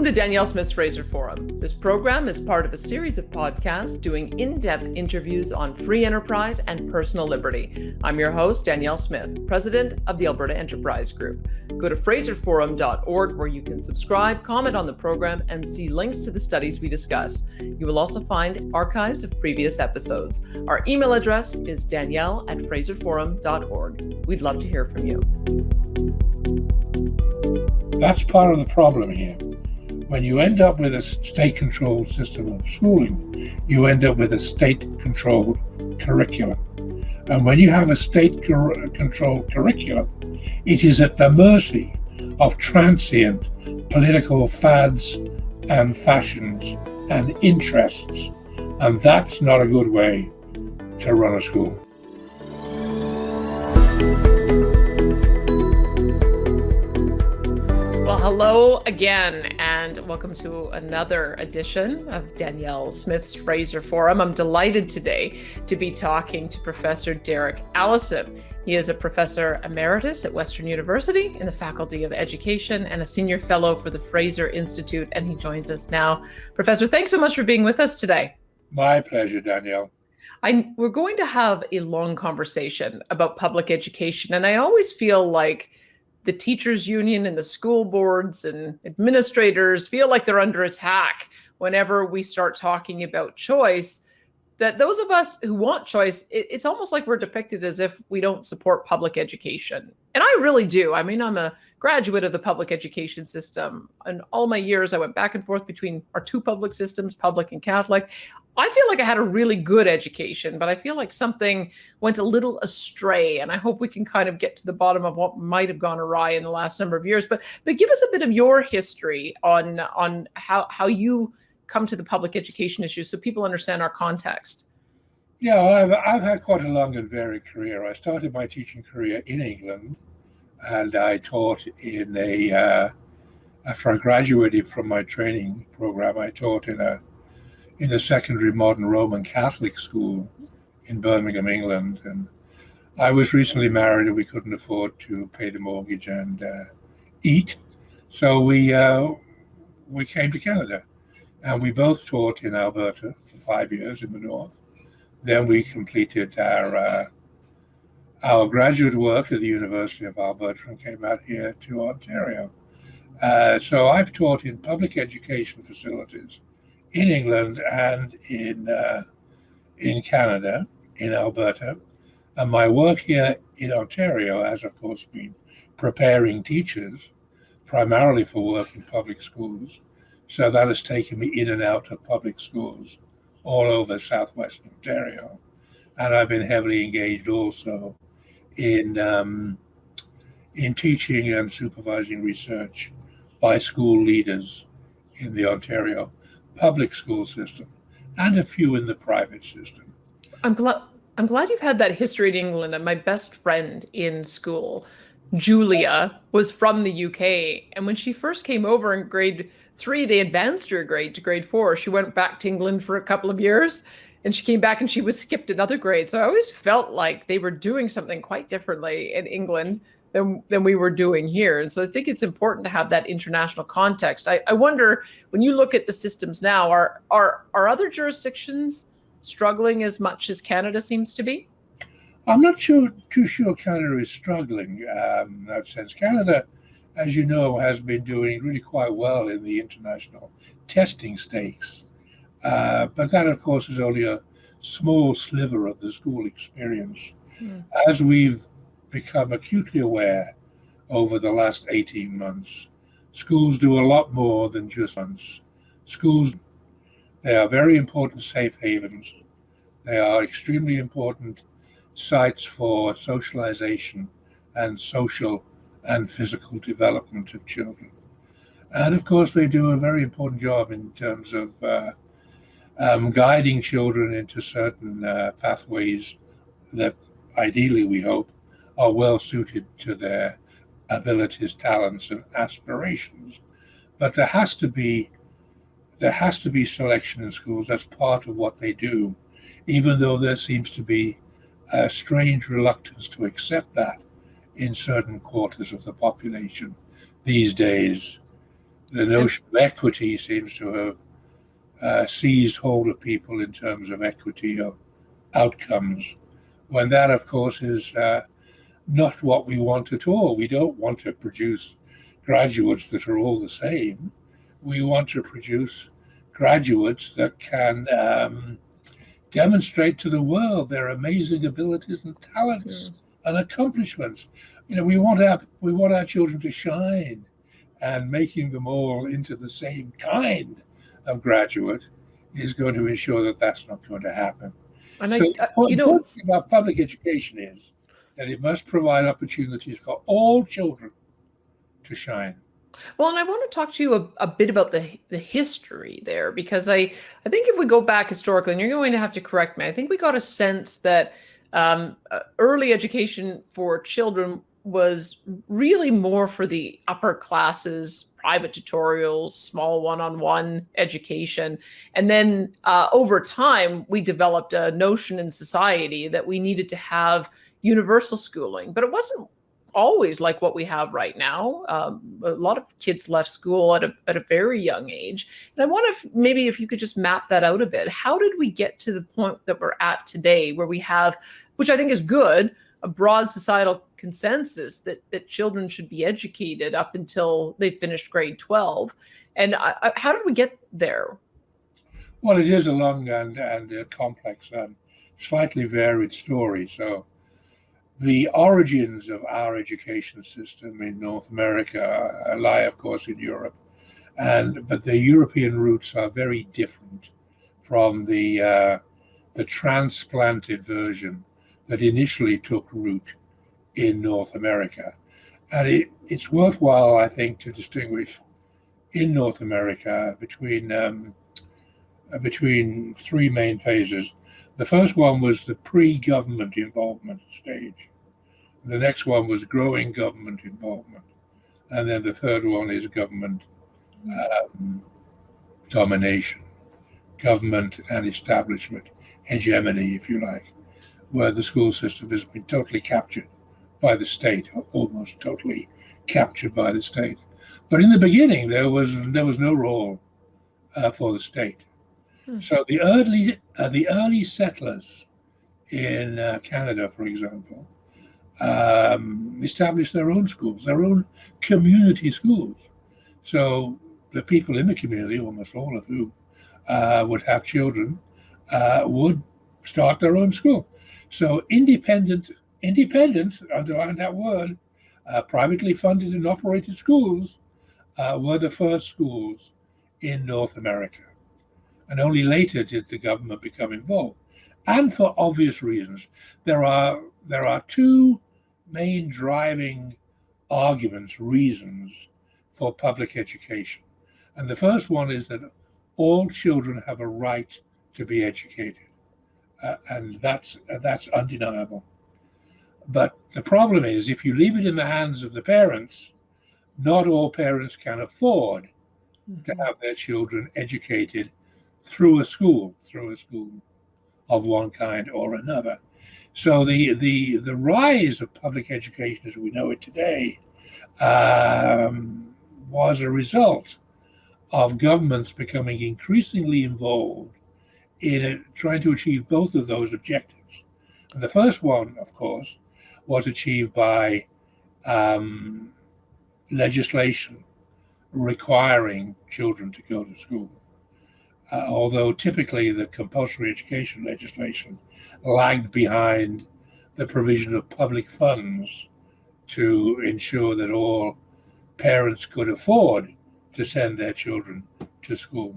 Welcome to Danielle Smith's Fraser Forum. This program is part of a series of podcasts doing in-depth interviews on free enterprise and personal liberty. I'm your host, Danielle Smith, president of the Alberta Enterprise Group. Go to fraserforum.org where you can subscribe, comment on the program, and see links to the studies we discuss. You will also find archives of previous episodes. Our email address is danielle@fraserforum.org. We'd love to hear from you. That's part of the problem here. When you end up with a state-controlled system of schooling, you end up with a state-controlled curriculum. And when you have a state-controlled curriculum, it is at the mercy of transient political fads and fashions and interests. And that's not a good way to run a school. Well, hello again, and welcome to another edition of Danielle Smith's Fraser Forum. I'm delighted today to be talking to Professor Derek Allison. He is a professor emeritus at Western University in the Faculty of Education and a senior fellow for the Fraser Institute, and he joins us now. Professor, thanks so much for being with us today. My pleasure, Danielle. We're going to have a long conversation about public education, and I always feel like the teachers union and the school boards and administrators feel like they're under attack whenever we start talking about choice, that those of us who want choice, it's almost like we're depicted as if we don't support public education. And I really do. I mean, I'm a graduate of the public education system. And all my years, I went back and forth between our two public systems, public and Catholic. I feel like I had a really good education, but I feel like something went a little astray. And I hope we can kind of get to the bottom of what might have gone awry in the last number of years. But give us a bit of your history on how you come to the public education issue so people understand our context. Yeah, well, I've had quite a long and varied career. I started my teaching career in England, and I taught after I graduated from my training program, I taught in a secondary modern Roman Catholic school in Birmingham, England. And I was recently married and we couldn't afford to pay the mortgage and eat. So we came to Canada. And we both taught in Alberta for 5 years in the north. Then we completed our graduate work at the University of Alberta and came out here to Ontario. So I've taught in public education facilities in England and in Canada, in Alberta. And my work here in Ontario has, of course, been preparing teachers, primarily for work in public schools. So that has taken me in and out of public schools all over southwestern Ontario. And I've been heavily engaged also in teaching and supervising research by school leaders in the Ontario public school system and a few in the private system. I'm glad you've had that history in England. And my best friend in school, Julia, was from the UK. And when she first came over in grade 3, they advanced her grade to grade 4. She went back to England for a couple of years and she came back and she was skipped another grade. So I always felt like they were doing something quite differently in England than we were doing here. And so I think it's important to have that international context. I wonder, when you look at the systems now, are other jurisdictions struggling as much as Canada seems to be? I'm not too sure Canada is struggling in that sense. Canada, as you know, has been doing really quite well in the international testing stakes. But that, of course, is only a small sliver of the school experience. As we've become acutely aware over the last 18 months, schools do a lot more than just once. Schools, they are very important safe havens. They are extremely important sites for socialization and social and physical development of children. And of course, they do a very important job in terms of guiding children into certain pathways that ideally, we hope, are well suited to their abilities, talents, and aspirations. But there has to be selection in schools. That's part of what they do, even though there seems to be a strange reluctance to accept that in certain quarters of the population these days. the notion of equity seems to have seized hold of people in terms of equity of outcomes, when that, of course, is not what we want at all. We don't want to produce graduates that are all the same. We want to produce graduates that can demonstrate to the world their amazing abilities and talents and accomplishments. You know, we want our children to shine, and making them all into the same kind of graduate is going to ensure that that's not going to happen. And So the important thing about public education is that it must provide opportunities for all children to shine. Well, and I want to talk to you a bit about the history there, because I think if we go back historically, and you're going to have to correct me, I think we got a sense that early education for children was really more for the upper classes, private tutorials, small one-on-one education. And then over time, we developed a notion in society that we needed to have universal schooling, but it wasn't always like what we have right now. A lot of kids left school at a very young age. And I wonder if maybe if you could just map that out a bit. How did we get to the point that we're at today, where we have, which I think is good, a broad societal consensus that children should be educated up until they finished grade 12? And how did we get there? Well, it is a long and complex and slightly varied story. So the origins of our education system in North America lie, of course, in Europe, but the European roots are very different from the transplanted version that initially took root in North America. And it's worthwhile, I think, to distinguish in North America between three main phases. The first one was the pre-government involvement stage. The next one was growing government involvement. And then the third one is government domination, government and establishment hegemony, if you like, where the school system has been totally captured by the state, or almost totally captured by the state. But in the beginning, there was no role for the state. So the early settlers in Canada, for example, established their own schools, their own community schools. So the people in the community, almost all of whom would have children, would start their own school. So independent, underline that word, privately funded and operated schools were the first schools in North America. And only later did the government become involved. And for obvious reasons, there are two main driving reasons for public education. And the first one is that all children have a right to be educated. And that's undeniable. But the problem is, if you leave it in the hands of the parents, not all parents can afford to have their children educated through a school of one kind or another. So the rise of public education as we know it today was a result of governments becoming increasingly involved in trying to achieve both of those objectives. And the first one, of course, was achieved by legislation requiring children to go to school. Although typically the compulsory education legislation lagged behind the provision of public funds to ensure that all parents could afford to send their children to school.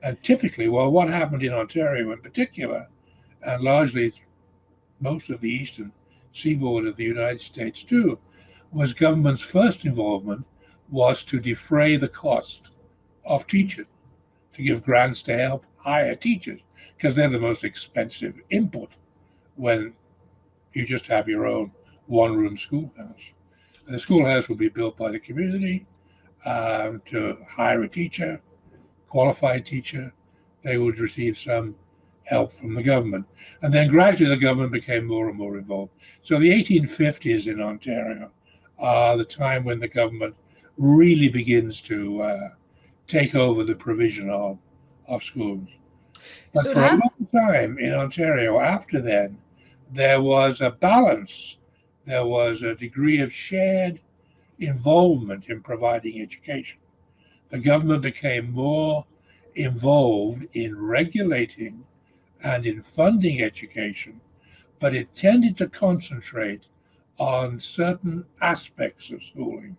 And typically, well, what happened in Ontario in particular, and largely most of the eastern seaboard of the United States too, was government's first involvement was to defray the cost of teachers, to give grants to help hire teachers, because they're the most expensive input when you just have your own one-room schoolhouse. And the schoolhouse will be built by the community to hire a teacher, qualified teacher. They would receive some help from the government. And then gradually the government became more and more involved. So the 1850s in Ontario are the time when the government really begins to take over the provision of schools. But So it for a has. long time in Ontario after then, there was a balance. There was a degree of shared involvement in providing education. The government became more involved in regulating and in funding education, but it tended to concentrate on certain aspects of schooling.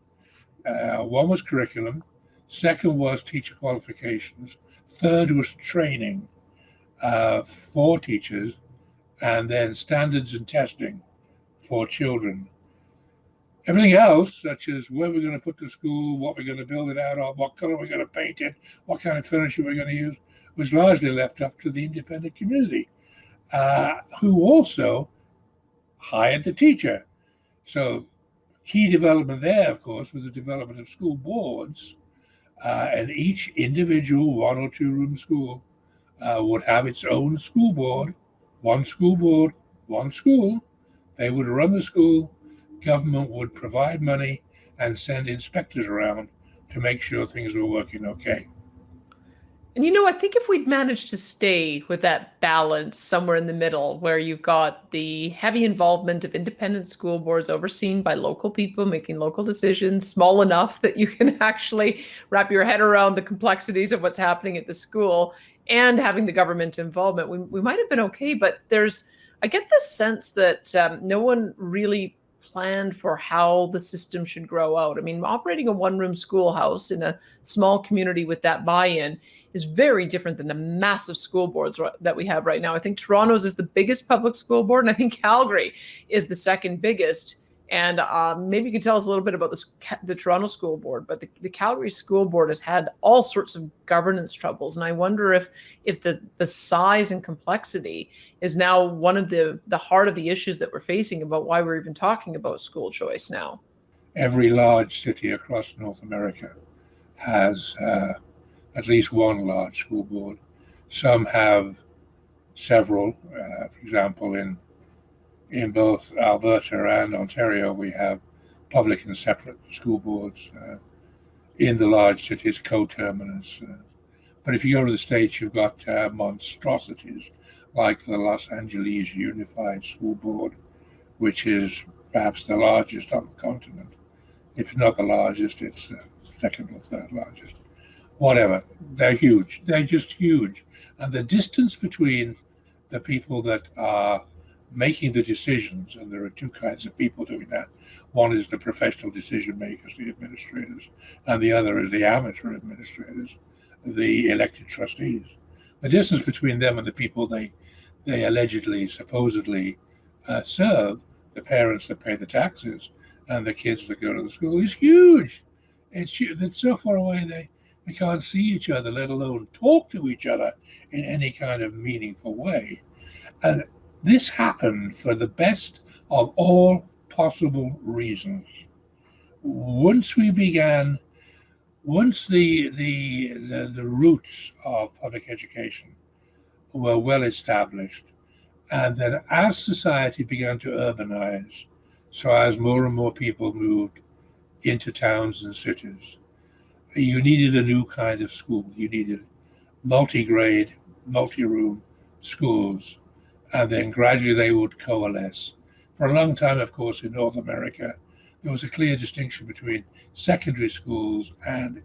One was curriculum, second was teacher qualifications, third was training for teachers, and then standards and testing for children. Everything else, such as where we're going to put the school, what we're going to build it out of, what color we're going to paint it, what kind of furniture we're going to use, was largely left up to the independent community, who also hired the teacher. So, key development there, of course, was the development of school boards, and each individual one or two room school would have its own school board, one school board, one school. They would run the school, government would provide money and send inspectors around to make sure things were working okay. And I think if we'd managed to stay with that balance somewhere in the middle, where you've got the heavy involvement of independent school boards overseen by local people making local decisions, small enough that you can actually wrap your head around the complexities of what's happening at the school, and having the government involvement, we might have been okay. But I get the sense that no one really planned for how the system should grow out. I mean, operating a one-room schoolhouse in a small community with that buy-in is very different than the massive school boards that we have right now. I think Toronto's is the biggest public school board, and I think Calgary is the second biggest. And maybe you can tell us a little bit about the Toronto School Board, but the Calgary School Board has had all sorts of governance troubles, and I wonder if the size and complexity is now one of the heart of the issues that we're facing about why we're even talking about school choice now. Every large city across North America has at least one large school board. Some have several. For example, in both Alberta and Ontario, we have public and separate school boards. In the large cities, coterminous. But if you go to the States, you've got monstrosities like the Los Angeles Unified School Board, which is perhaps the largest on the continent. If not the largest, it's the second or third largest. Whatever, they're huge. They're just huge. And the distance between the people that are making the decisions, and there are two kinds of people doing that. One is the professional decision makers, the administrators, and the other is the amateur administrators, the elected trustees. The distance between them and the people they allegedly, supposedly serve, the parents that pay the taxes and the kids that go to the school, is huge. It's so far away they can't see each other, let alone talk to each other in any kind of meaningful way. And this happened for the best of all possible reasons. Once the roots of public education were well established, and then as society began to urbanize, so as more and more people moved into towns and cities, you needed a new kind of school. You needed multi-grade, multi-room schools, and then gradually they would coalesce. For a long time, of course, in North America, there was a clear distinction between secondary schools and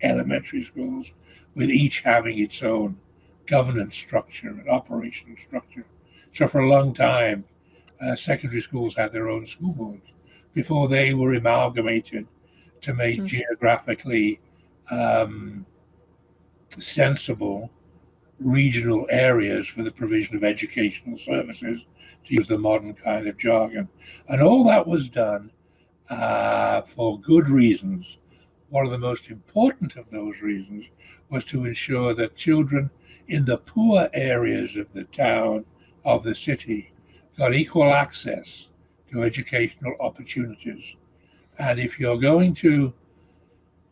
elementary schools, with each having its own governance structure and operational structure. So for a long time, secondary schools had their own school boards before they were amalgamated to make geographically sensible regional areas for the provision of educational services, to use the modern kind of jargon. And all that was done for good reasons. One of the most important of those reasons was to ensure that children in the poor areas of the town, of the city, got equal access to educational opportunities. And if you're going to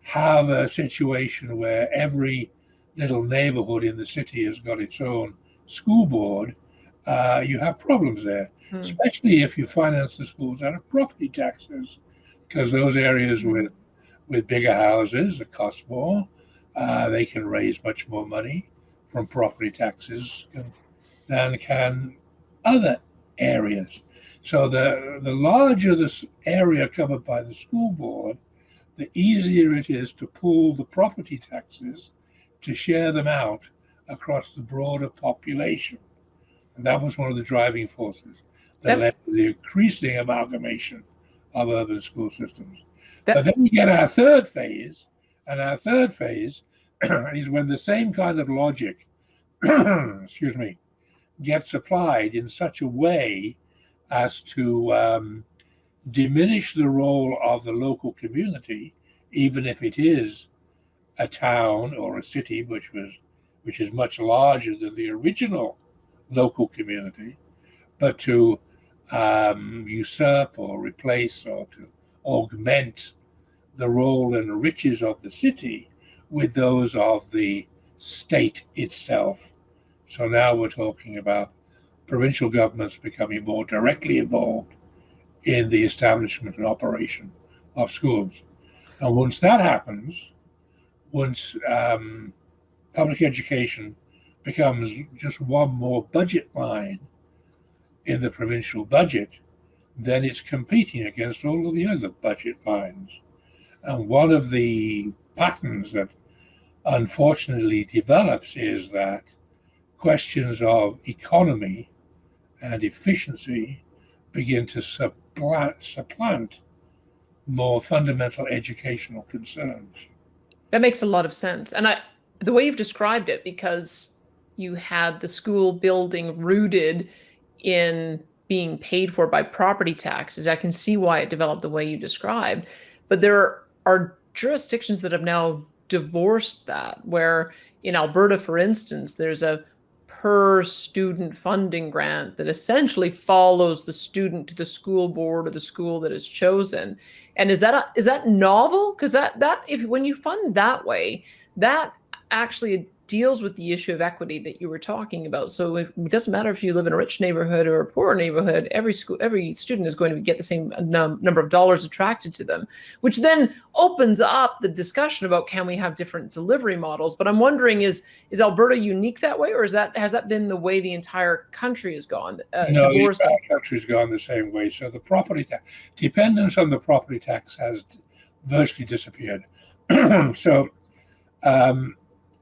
have a situation where every little neighborhood in the city has got its own school board, you have problems there, especially if you finance the schools out of property taxes, because those areas with bigger houses that cost more, They can raise much more money from property taxes than can other areas. So the larger the area covered by the school board, the easier it is to pool the property taxes to share them out across the broader population. And that was one of the driving forces that led to the increasing amalgamation of urban school systems. But then we get our third phase, and our third phase is when the same kind of logic, excuse me, gets applied in such a way as to diminish the role of the local community, even if it is a town or a city which is much larger than the original local community, but to usurp or replace or to augment the role and riches of the city with those of the state itself. So now we're talking about provincial governments becoming more directly involved in the establishment and operation of schools. And once that happens, once public education becomes just one more budget line in the provincial budget, then it's competing against all of the other budget lines. And one of the patterns that unfortunately develops is that questions of economy and efficiency begin to supplant more fundamental educational concerns. That makes a lot of sense. And the way you've described it, because you had the school building rooted in being paid for by property taxes, I can see why it developed the way you described. But there are jurisdictions that have now divorced that, where in Alberta, for instance, there's a per student funding grant that essentially follows the student to the school board or the school that is chosen. And is that novel? Because when you fund that way, that actually deals with the issue of equity that you were talking about. So it doesn't matter if you live in a rich neighborhood or a poor neighborhood, every student is going to get the same number of dollars attracted to them, which then opens up the discussion about, can we have different delivery models? But I'm wondering, is Alberta unique that way, or has that been the way the entire country has gone? No, the entire country's gone the same way. So the property tax, dependence on the property tax has virtually disappeared. So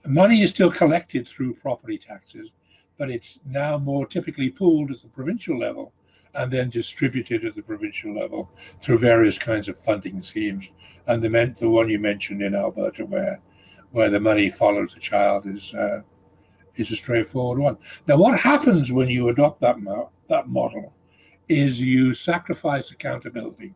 money is still collected through property taxes, but it's now more typically pooled at the provincial level and then distributed at the provincial level through various kinds of funding schemes. And the one you mentioned in Alberta, where the money follows the child, is a straightforward one. Now, what happens when you adopt that model is you sacrifice accountability.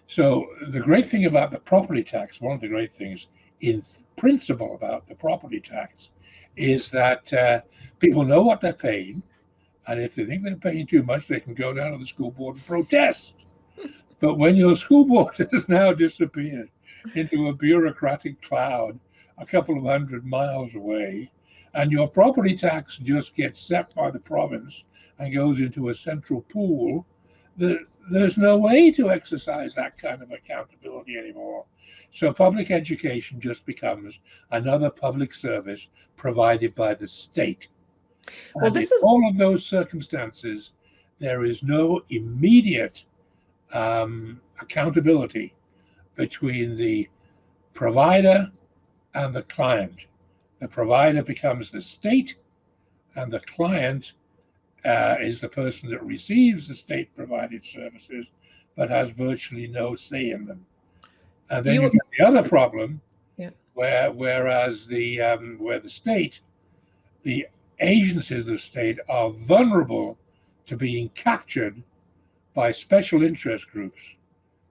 So the great thing about the property tax, one of the great things in principle about the property tax, is that people know what they're paying, and if they think they're paying too much, they can go down to the school board and protest. But when your school board has now disappeared into a bureaucratic cloud a couple of 100 miles away, and your property tax just gets set by the province and goes into a central pool, there's no way to exercise that kind of accountability anymore. So public education just becomes another public service provided by the state. Well, in all of those circumstances, there is no immediate accountability between the provider and the client. The provider becomes the state, and the client is the person that receives the state-provided services, but has virtually no say in them. And then you get the other problem, whereas where the state, the agencies of the state are vulnerable to being captured by special interest groups,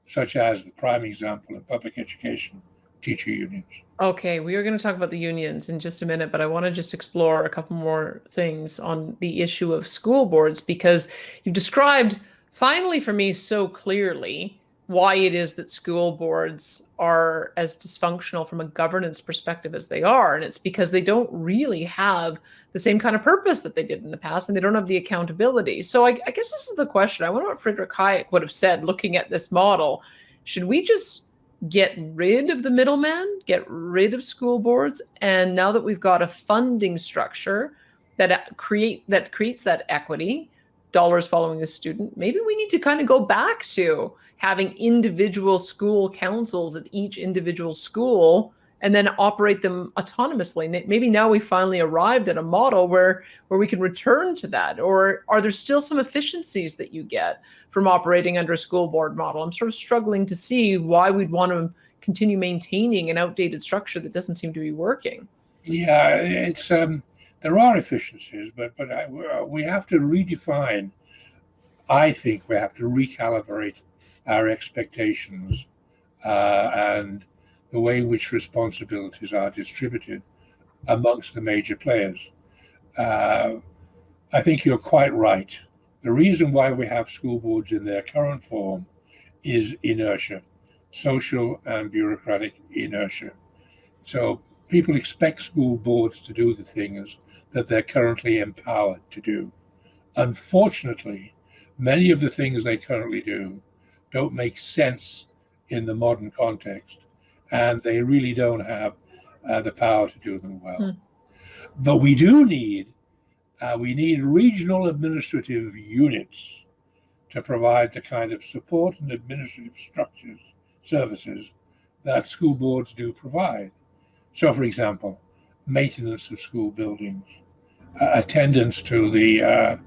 such as the prime example of public education teacher unions. Okay, we are going to talk about the unions in just a minute, but I want to just explore a couple more things on the issue of school boards, because you described finally for me so clearly why it is that school boards are as dysfunctional from a governance perspective as they are. And it's because they don't really have the same kind of purpose that they did in the past, and they don't have the accountability. So I guess this is the question. I wonder what Friedrich Hayek would have said looking at this model. Should we just get rid of the middleman, get rid of school boards. And now that we've got a funding structure that creates that equity, dollars following the student, maybe we need to kind of go back to having individual school councils at each individual school and then operate them autonomously. Maybe now we finally arrived at a model where we can return to that. Or are there still some efficiencies that you get from operating under a school board model? I'm sort of struggling to see why we'd want to continue maintaining an outdated structure that doesn't seem to be working. Yeah, it's there are efficiencies, but we have to redefine. I think we have to recalibrate our expectations and the way in which responsibilities are distributed amongst the major players. I think you're quite right. The reason why we have school boards in their current form is inertia, social and bureaucratic inertia. So people expect school boards to do the things that they're currently empowered to do. Unfortunately, many of the things they currently do don't make sense in the modern context, and they really don't have the power to do them well. But we do need regional administrative units to provide the kind of support and administrative services that school boards do provide. So, for example, maintenance of school buildings, attending to the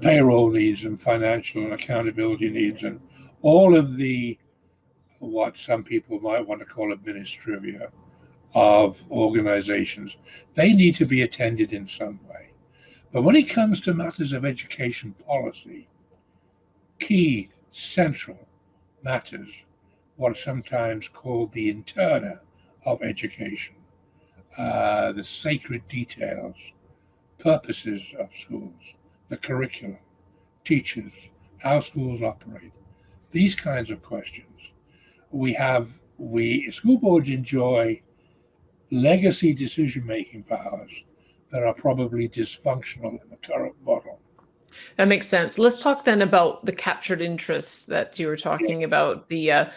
payroll needs and financial and accountability needs, and all of the what some people might want to call administrivia of organizations. They need to be attended in some way. But when it comes to matters of education policy, key central matters, what are sometimes called the interna of education, the sacred details, purposes of schools, the curriculum, teachers, how schools operate, these kinds of questions. School boards enjoy legacy decision-making powers that are probably dysfunctional in the current model. That makes sense. Let's talk then about the captured interests that you were talking about, the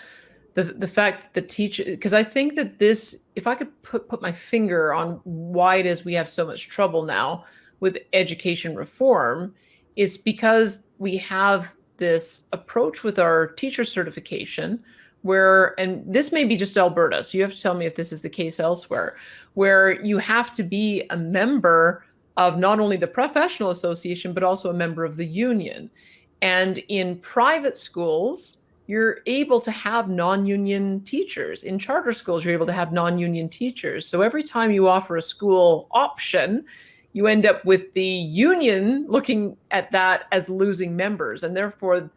fact that the teacher, because I think that this, if I could put my finger on why it is we have so much trouble now with education reform, is because we have this approach with our teacher certification where, and this may be just Alberta, so you have to tell me if this is the case elsewhere, where you have to be a member of not only the professional association, but also a member of the union. And in private schools, you're able to have non-union teachers. In charter schools, you're able to have non-union teachers. So every time you offer a school option, you end up with the union looking at that as losing members. And therefore,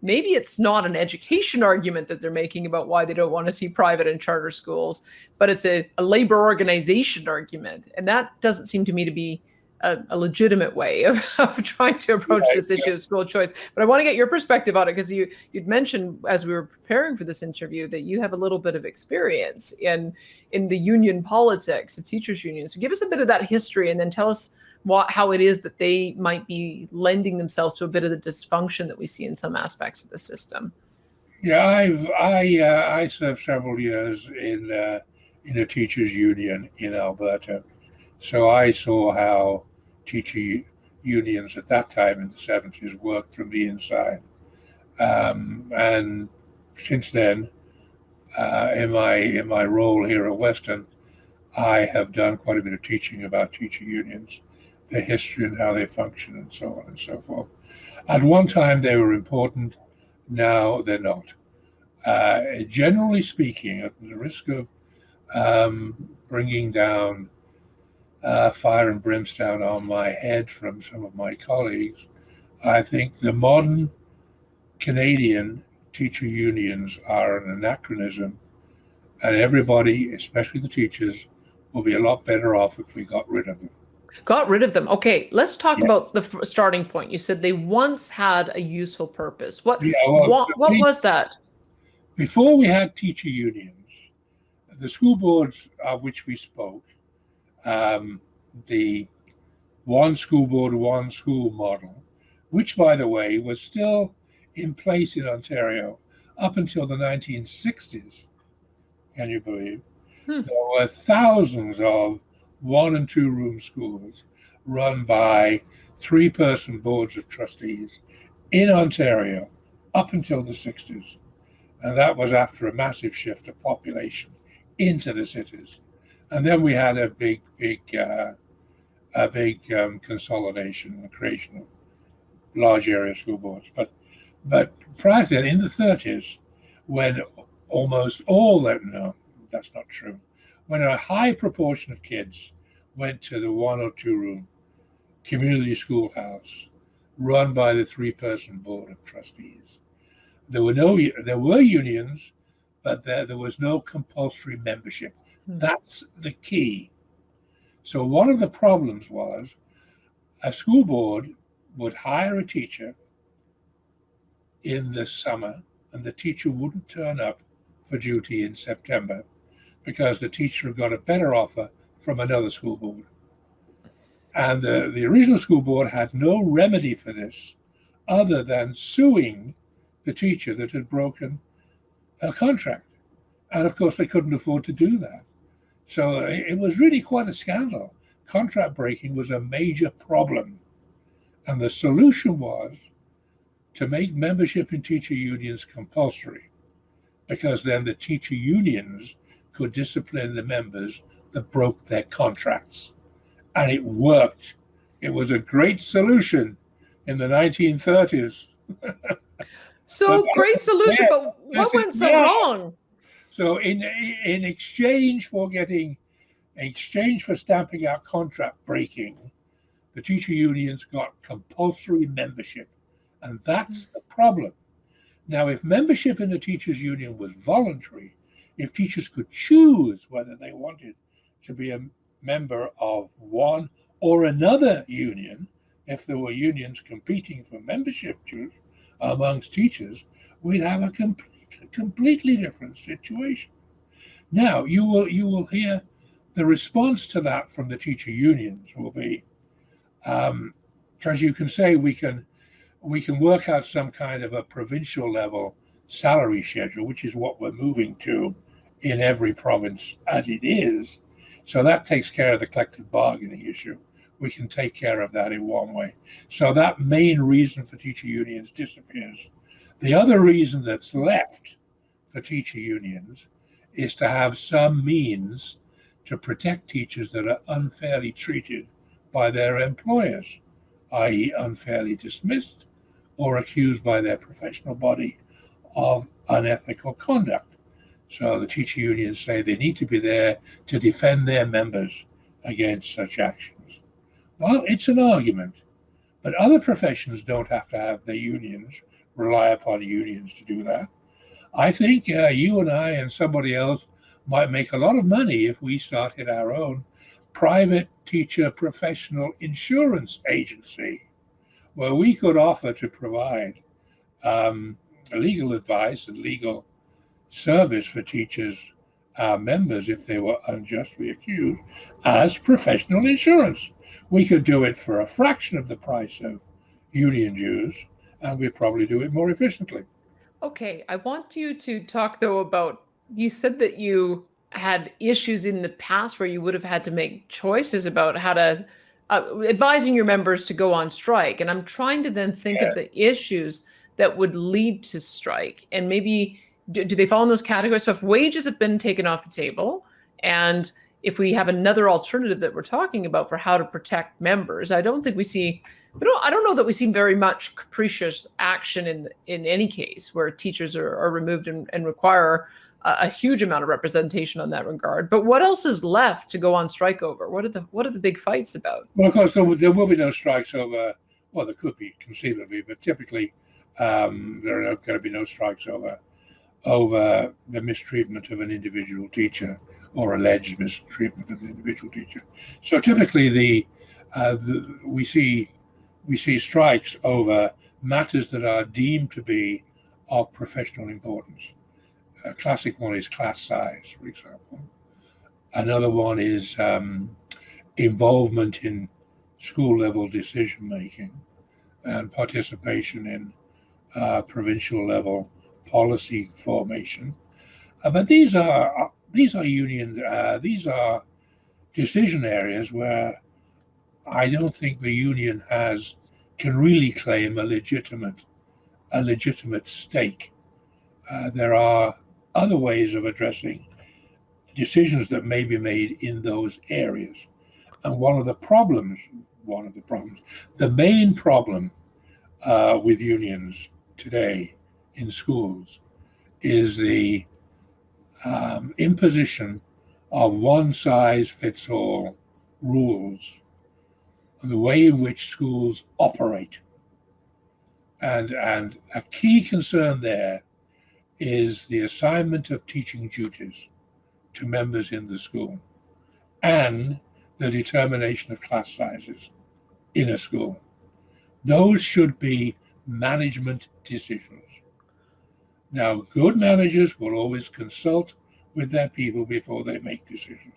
maybe it's not an education argument that they're making about why they don't want to see private and charter schools, but it's a labor organization argument. And that doesn't seem to me to be a legitimate way of trying to approach this issue of school choice. But I want to get your perspective on it, because you'd mentioned as we were preparing for this interview that you have a little bit of experience in the union politics of teachers' unions. So give us a bit of that history, and then tell us how it is that they might be lending themselves to a bit of the dysfunction that we see in some aspects of the system. Yeah, I served several years in a teachers' union in Alberta, so I saw how teacher unions at that time in the 70s worked from the inside. And since then, in my role here at Western, I have done quite a bit of teaching about teacher unions, their history and how they function, and so on and so forth. At one time, they were important. Now they're not. Generally speaking, at the risk of bringing down fire and brimstone on my head from some of my colleagues, I think the modern Canadian teacher unions are an anachronism, and everybody, especially the teachers, will be a lot better off if we got rid of them. Got rid of them. Okay, let's talk about the starting point. You said they once had a useful purpose. What was that? Before we had teacher unions, the school boards of which we spoke, the one school board, one school model, which, by the way, was still in place in Ontario up until the 1960s. Can you believe? Hmm. There were thousands of 1 and 2 room schools run by 3-person boards of trustees in Ontario up until the 60s. And that was after a massive shift of population into the cities. And then we had a big consolidation and creation of large area school boards. But prior to that, in the 30s, when almost all that, no, that's not true, when a high proportion of kids went to the 1 or 2 room community schoolhouse run by the 3-person board of trustees, there were unions, but there was no compulsory membership. That's the key. So one of the problems was a school board would hire a teacher in the summer, and the teacher wouldn't turn up for duty in September because the teacher got a better offer from another school board. And the original school board had no remedy for this other than suing the teacher that had broken a contract. And of course, they couldn't afford to do that. So it was really quite a scandal. Contract breaking was a major problem. And the solution was to make membership in teacher unions compulsory, because then the teacher unions could discipline the members that broke their contracts. And it worked. It was a great solution in the 1930s. So great solution, but what went so wrong? So in exchange for stamping out contract breaking, the teacher unions got compulsory membership. And that's the problem. Now, if membership in the teachers union was voluntary, if teachers could choose whether they wanted to be a member of one or another union, if there were unions competing for membership dues amongst teachers, we'd have a completely different situation. Now, you will hear the response to that from the teacher unions will be, because you can say we can work out some kind of a provincial level salary schedule, which is what we're moving to in every province as it is. So that takes care of the collective bargaining issue. We can take care of that in one way. So that main reason for teacher unions disappears. The other reason that's left for teacher unions is to have some means to protect teachers that are unfairly treated by their employers, i.e. unfairly dismissed or accused by their professional body of unethical conduct. So the teacher unions say they need to be there to defend their members against such actions. Well, it's an argument, but other professions don't have to have their unions rely upon unions to do that. I think you and I and somebody else might make a lot of money if we started our own private teacher professional insurance agency, where we could offer to provide legal advice and legal service for teachers, members, if they were unjustly accused, as professional insurance. We could do it for a fraction of the price of union dues, and we'd probably do it more efficiently. Okay, I want you to talk though about, you said that you had issues in the past where you would have had to make choices about how to advising your members to go on strike. And I'm trying to then think of the issues that would lead to strike. And maybe do they fall in those categories? So if wages have been taken off the table, and if we have another alternative that we're talking about for how to protect members, I don't think we see, I don't know that we see very much capricious action in any case where teachers are removed and require a huge amount of representation on that regard. But what else is left to go on strike over? What are the big fights about? Well, of course, there will be no strikes over, well, there could be conceivably, but typically there are going to be no strikes over the mistreatment of an individual teacher or alleged mistreatment of an individual teacher. So typically we see strikes over matters that are deemed to be of professional importance. A classic one is class size, for example. Another one is involvement in school level decision making and participation in provincial level policy formation. But these are union, these are decision areas where I don't think the union can really claim a legitimate stake. There are other ways of addressing decisions that may be made in those areas. And the main problem with unions today in schools is the imposition of one-size-fits-all rules on the way in which schools operate. And a key concern there is the assignment of teaching duties to members in the school and the determination of class sizes in a school. Those should be management decisions. Now, good managers will always consult with their people before they make decisions.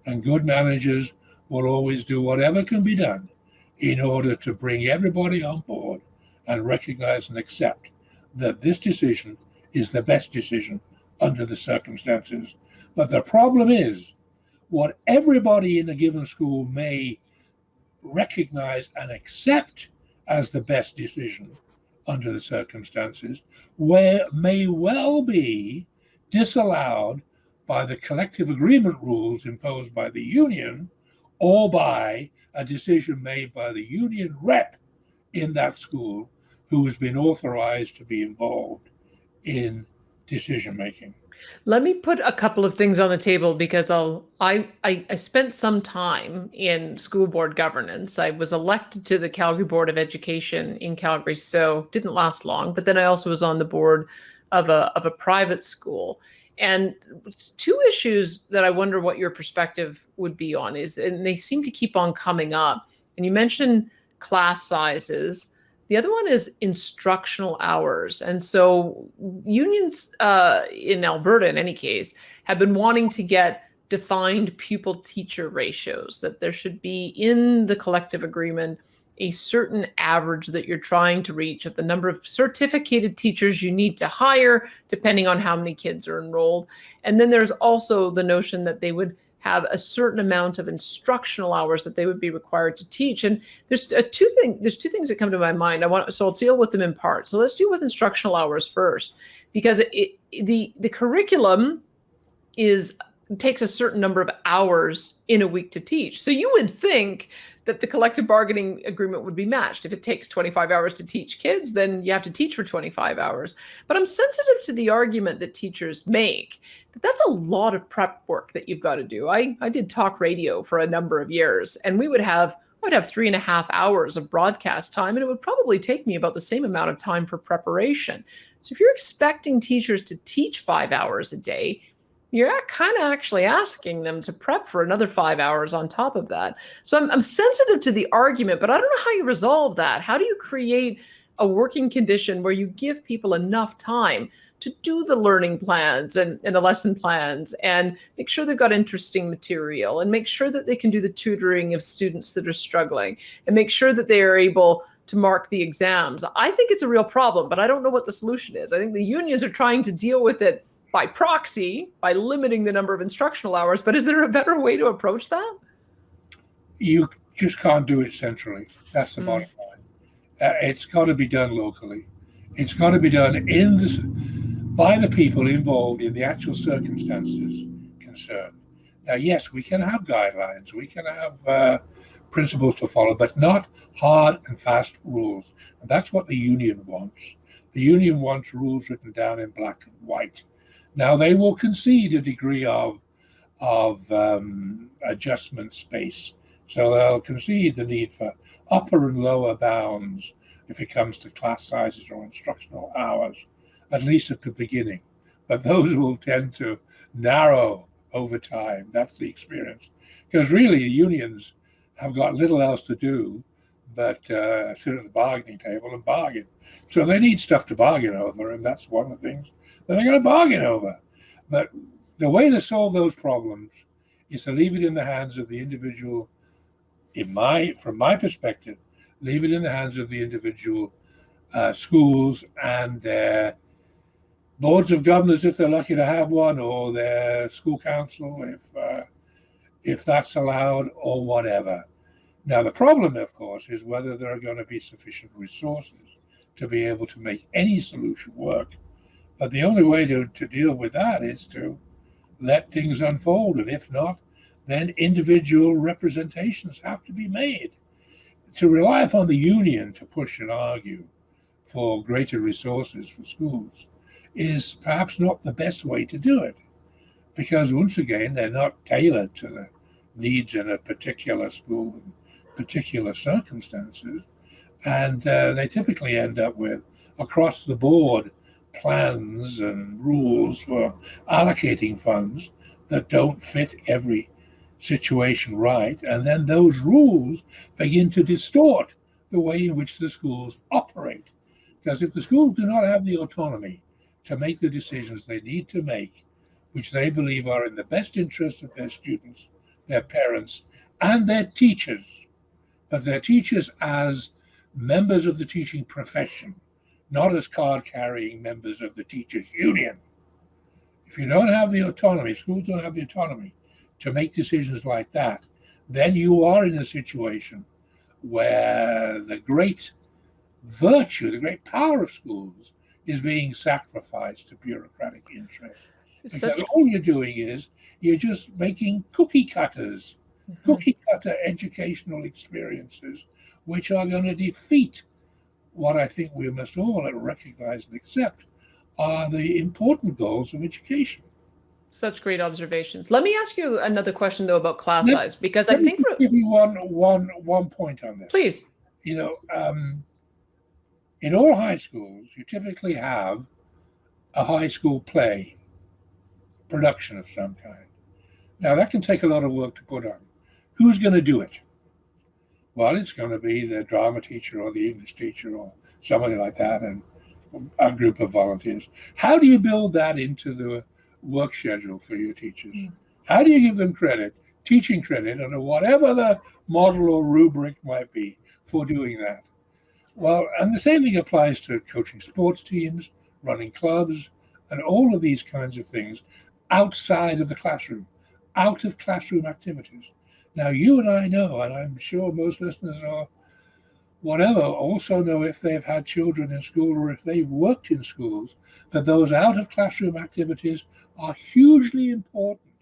And good managers will always do whatever can be done in order to bring everybody on board and recognize and accept that this decision is the best decision under the circumstances. But the problem is, what everybody in a given school may recognize and accept as the best decision under the circumstances, may well be disallowed by the collective agreement rules imposed by the union or by a decision made by the union rep in that school who has been authorized to be involved in decision making. Let me put a couple of things on the table because I spent some time in school board governance. I was elected to the Calgary Board of Education in Calgary, so didn't last long. But then I also was on the board of a private school. And two issues that I wonder what your perspective would be on is, and they seem to keep on coming up. And you mentioned class sizes. The other one is instructional hours. And so unions in Alberta, in any case, have been wanting to get defined pupil-teacher ratios, that there should be in the collective agreement a certain average that you're trying to reach of the number of certificated teachers you need to hire, depending on how many kids are enrolled. And then there's also the notion that they would have a certain amount of instructional hours that they would be required to teach. And there's two things that come to my mind. So I'll deal with them in part. So let's deal with instructional hours first, because the curriculum takes a certain number of hours in a week to teach. So you would think that the collective bargaining agreement would be matched. If it takes 25 hours to teach kids, then you have to teach for 25 hours. But I'm sensitive to the argument that teachers make that that's a lot of prep work that you've got to do. I did talk radio for a number of years, and I would have 3.5 hours of broadcast time, and it would probably take me about the same amount of time for preparation. So if you're expecting teachers to teach 5 hours a day, you're kind of actually asking them to prep for another 5 hours on top of that. So I'm sensitive to the argument, but I don't know how you resolve that. How do you create a working condition where you give people enough time to do the learning plans and the lesson plans and make sure they've got interesting material and make sure that they can do the tutoring of students that are struggling and make sure that they are able to mark the exams? I think it's a real problem, but I don't know what the solution is. I think the unions are trying to deal with it by proxy, by limiting the number of instructional hours, but is there a better way to approach that? You just can't do it centrally. That's the bottom line. It's got to be done locally. It's got to be done by the people involved in the actual circumstances concerned. Now, yes, we can have guidelines, we can have principles to follow, but not hard and fast rules. And that's what the union wants. The union wants rules written down in black and white. Now, they will concede a degree of adjustment space. So they'll concede the need for upper and lower bounds if it comes to class sizes or instructional hours, at least at the beginning. But those will tend to narrow over time. That's the experience. Because really, the unions have got little else to do but sit at the bargaining table and bargain. So they need stuff to bargain over, and that's one of the things that they're going to bargain over. But the way to solve those problems is to leave it in the hands of the individual. From my perspective, leave it in the hands of the individual schools and their boards of governors, if they're lucky to have one, or their school council, if that's allowed, or whatever. Now, the problem, of course, is whether there are going to be sufficient resources to be able to make any solution work. But the only way to deal with that is to let things unfold. And if not, then individual representations have to be made. To rely upon the union to push and argue for greater resources for schools is perhaps not the best way to do it. Because once again, they're not tailored to the needs in a particular school and particular circumstances. And they typically end up with across the board plans and rules for allocating funds that don't fit every situation right. And then those rules begin to distort the way in which the schools operate. Because if the schools do not have the autonomy to make the decisions they need to make, which they believe are in the best interest of their students, their parents, and their teachers, but their teachers as members of the teaching profession, not as card-carrying members of the teachers' union. If you don't have the autonomy, schools don't have the autonomy to make decisions like that, then you are in a situation where the great virtue, the great power of schools is being sacrificed to bureaucratic interests. Because all you're doing is you're just making cookie cutter educational experiences, which are going to defeat what I think we must all recognize and accept are the important goals of education. Such great observations. Let me ask you another question, though, about class size, because Let I think me give you one point on this. Please. You know, in all high schools, you typically have a high school play production of some kind. Now, that can take a lot of work to put on. Who's going to do it? Well, it's going to be the drama teacher or the English teacher or somebody like that, and a group of volunteers. How do you build that into the work schedule for your teachers? How do you give them credit, teaching credit, or whatever the model or rubric might be for doing that? Well, and the same thing applies to coaching sports teams, running clubs, and all of these kinds of things outside of the classroom, out of classroom activities. Now, you and I know, and I'm sure most listeners are whatever also know, if they've had children in school or if they've worked in schools, that those out of classroom activities are hugely important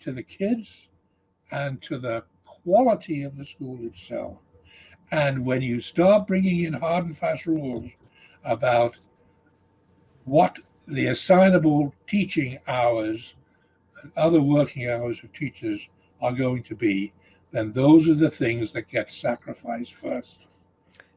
to the kids and to the quality of the school itself. And when you start bringing in hard and fast rules about what the assignable teaching hours and other working hours of teachers are going to be, then those are the things that get sacrificed first.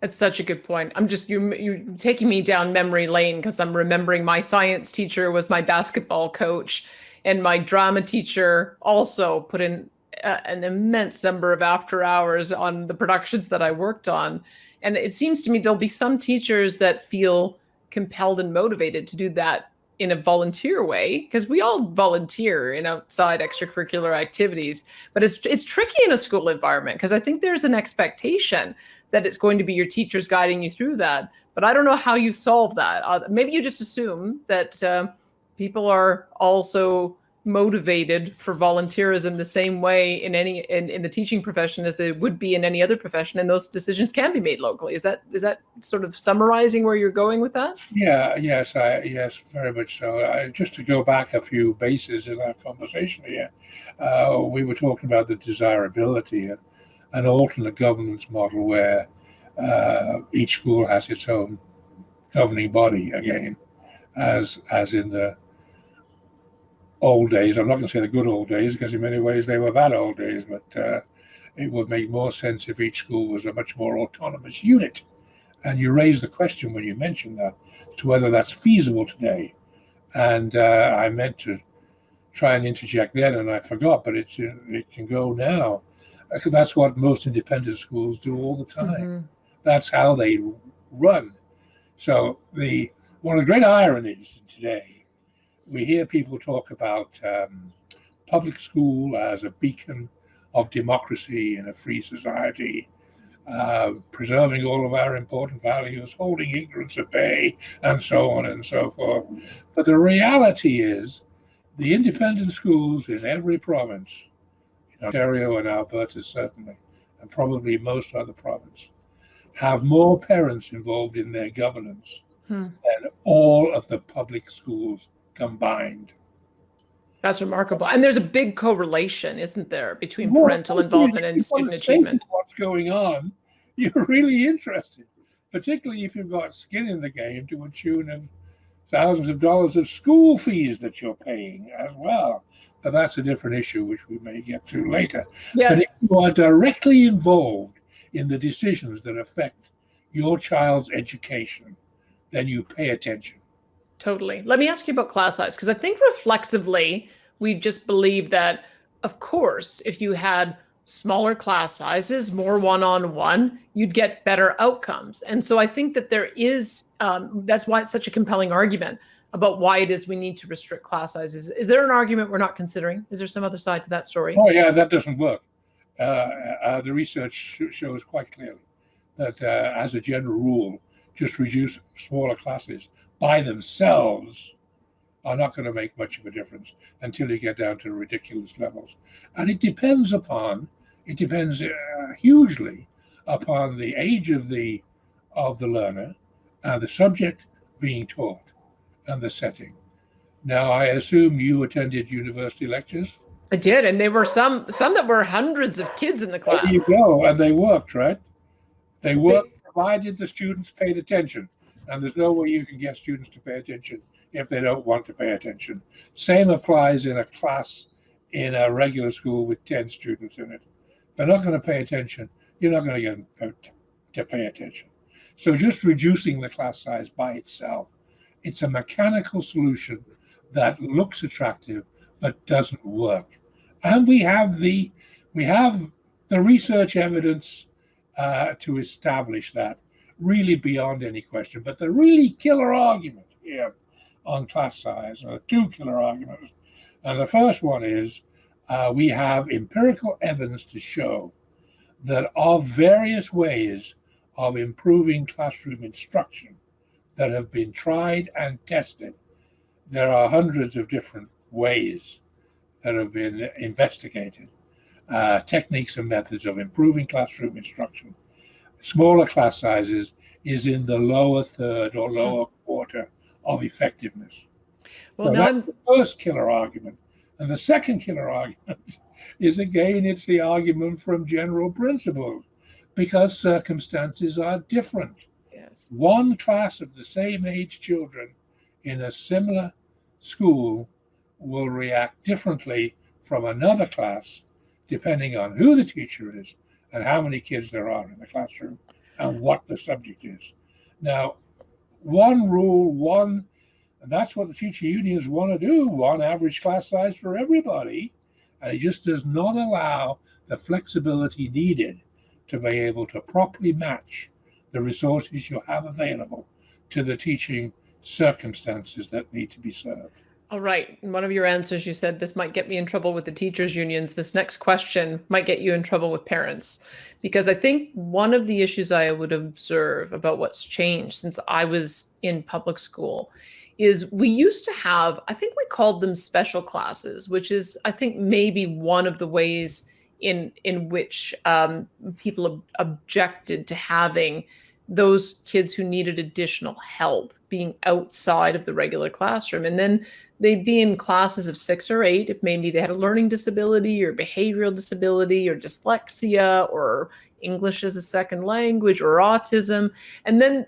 That's such a good point. I'm just you're taking me down memory lane, because I'm remembering my science teacher was my basketball coach, and my drama teacher also put in an immense number of after hours on the productions that I worked on. And it seems to me there'll be some teachers that feel compelled and motivated to do that in a volunteer way, because we all volunteer in outside extracurricular activities, but it's tricky in a school environment, because I think there's an expectation that it's going to be your teachers guiding you through that. But I don't know how you solve that. Maybe you just assume that people are also motivated for volunteerism the same way in the teaching profession as they would be in any other profession, and those decisions can be made locally. Is that sort of summarizing where you're going with that? Yes, very much so. Just to go back a few bases in our conversation here, we were talking about the desirability of an alternate governance model where each school has its own governing body again, as in the old days. I'm not going to say the good old days, because in many ways they were bad old days, but it would make more sense if each school was a much more autonomous unit. And you raised the question when you mentioned that, to whether that's feasible today. And I meant to try and interject then, and I forgot, but it can go now. That's what most independent schools do all the time. Mm-hmm. That's how they run. So one of the great ironies today, we hear people talk about public school as a beacon of democracy in a free society, preserving all of our important values, holding ignorance at bay, and so on and so forth. But the reality is, the independent schools in every province, in Ontario and Alberta certainly, and probably most other provinces, have more parents involved in their governance than all of the public schools combined. That's remarkable. And there's a big correlation, isn't there, between parental involvement and student achievement? What's going on, you're really interested, particularly if you've got skin in the game to a tune of thousands of dollars of school fees that you're paying as well. But that's a different issue, which we may get to later. Yeah. But if you are directly involved in the decisions that affect your child's education, then you pay attention. Totally. Let me ask you about class size, because I think reflexively, we just believe that, of course, if you had smaller class sizes, more one-on-one, you'd get better outcomes. And so I think that there is, that's why it's such a compelling argument about why it is we need to restrict class sizes. Is there an argument we're not considering? Is there some other side to that story? Oh, yeah, that doesn't work. The research shows quite clearly that as a general rule, just reduce smaller classes by themselves are not going to make much of a difference until you get down to ridiculous levels. And it depends hugely upon the age of the learner and the subject being taught and the setting. Now, I assume you attended university lectures? I did, and there were some that were hundreds of kids in the class. There you go, and they worked, right? They worked provided the students paid attention. And there's no way you can get students to pay attention if they don't want to pay attention. Same applies in a class in a regular school with 10 students in it. If they're not going to pay attention, you're not going to get them to pay attention. So just reducing the class size by itself, it's a mechanical solution that looks attractive but doesn't work. And we have the research evidence to establish that, really beyond any question. But the really killer argument here on class size are two killer arguments. And the first one is we have empirical evidence to show that of various ways of improving classroom instruction that have been tried and tested, there are hundreds of different ways that have been investigated, techniques and methods of improving classroom instruction. Smaller class sizes is in the lower third or lower quarter of effectiveness. Well, so that's the first killer argument. And the second killer argument is, again, it's the argument from general principles, because circumstances are different. Yes. One class of the same age children in a similar school will react differently from another class, depending on who the teacher is and how many kids there are in the classroom and what the subject is. Now, one rule, and that's what the teacher unions want to do, one average class size for everybody, and it just does not allow the flexibility needed to be able to properly match the resources you have available to the teaching circumstances that need to be served. All right. In one of your answers, you said this might get me in trouble with the teachers' unions. This next question might get you in trouble with parents, because I think one of the issues I would observe about what's changed since I was in public school is we used to have, I think we called them special classes, which is, I think, maybe one of the ways in which people objected to having those kids who needed additional help being outside of the regular classroom. And then they'd be in classes of 6 or 8 if maybe they had a learning disability or behavioral disability or dyslexia or English as a second language or autism. And then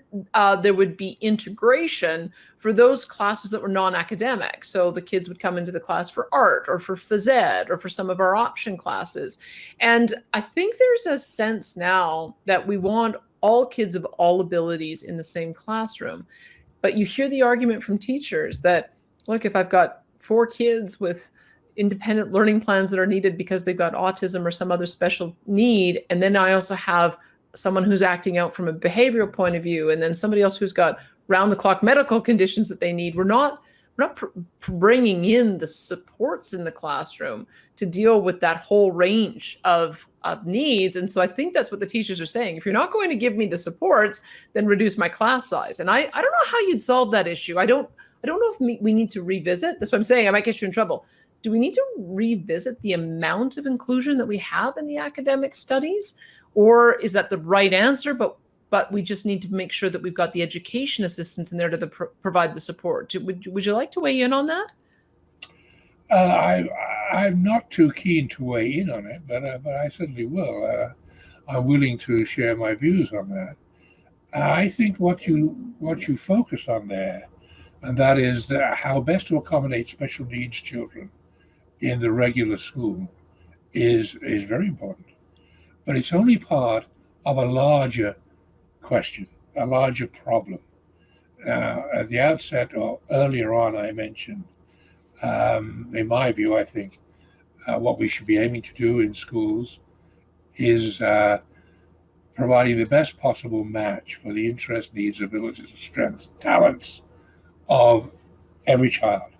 there would be integration for those classes that were non-academic. So the kids would come into the class for art or for phys ed or for some of our option classes. And I think there's a sense now that we want all kids of all abilities in the same classroom. But you hear the argument from teachers that, look, if I've got 4 kids with independent learning plans that are needed because they've got autism or some other special need, and then I also have someone who's acting out from a behavioral point of view, and then somebody else who's got round-the-clock medical conditions that they need, we're not we're not bringing in the supports in the classroom to deal with that whole range of needs. And so I think that's what the teachers are saying. If you're not going to give me the supports, then reduce my class size. And I don't know how you'd solve that issue. I don't know if we need to revisit. That's what I'm saying. I might get you in trouble. Do we need to revisit the amount of inclusion that we have in the academic studies? Or is that the right answer, but we just need to make sure that we've got the education assistants in there to provide the support? Would you like to weigh in on that? I'm not too keen to weigh in on it, but I certainly will. I'm willing to share my views on that. I think what you focus on there, and that is how best to accommodate special needs children in the regular school, is very important. But it's only part of a larger question, a larger problem. At the outset or earlier on, I mentioned, in my view, I think what we should be aiming to do in schools is providing the best possible match for the interests, needs, abilities, strengths, talents of every child.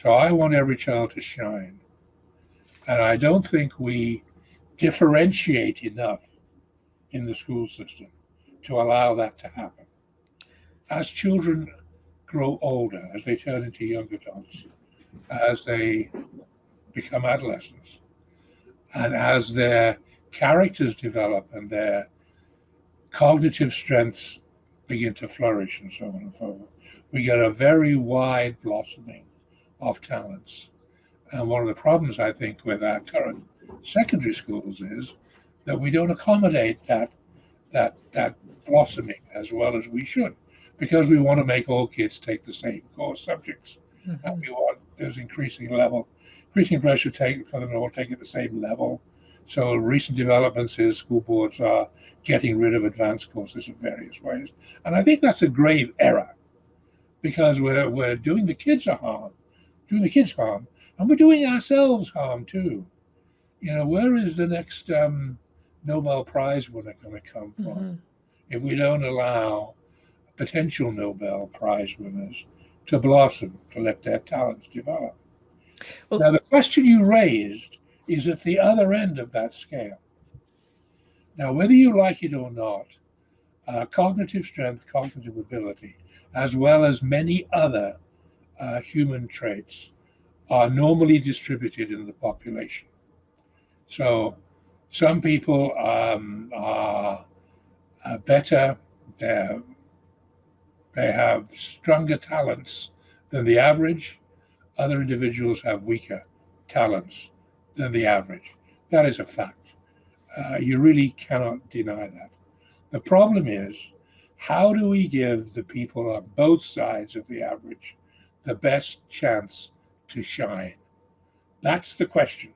So I want every child to shine. And I don't think we differentiate enough in the school system to allow that to happen. As children grow older, as they turn into young adults, as they become adolescents, and as their characters develop and their cognitive strengths begin to flourish and so on and so forth, we get a very wide blossoming of talents. And one of the problems, I think, with our current secondary schools is that we don't accommodate that blossoming as well as we should, because we want to make all kids take the same core subjects. Mm-hmm. And we want there's increasing pressure for them to all take at the same level. So recent developments is school boards are getting rid of advanced courses in various ways. And I think that's a grave error, because we're doing the kids harm, and we're doing ourselves harm too. Where is the next Nobel Prize winner going to come from? Mm-hmm. If we don't allow potential Nobel Prize winners to blossom, to let their talents develop? Well, now, the question you raised is at the other end of that scale. Now, whether you like it or not, cognitive strength, cognitive ability, as well as many other human traits, are normally distributed in the population. So some people are better, they have stronger talents than the average. Other individuals have weaker talents than the average. That is a fact. You really cannot deny that. The problem is, how do we give the people on both sides of the average the best chance to shine? That's the question.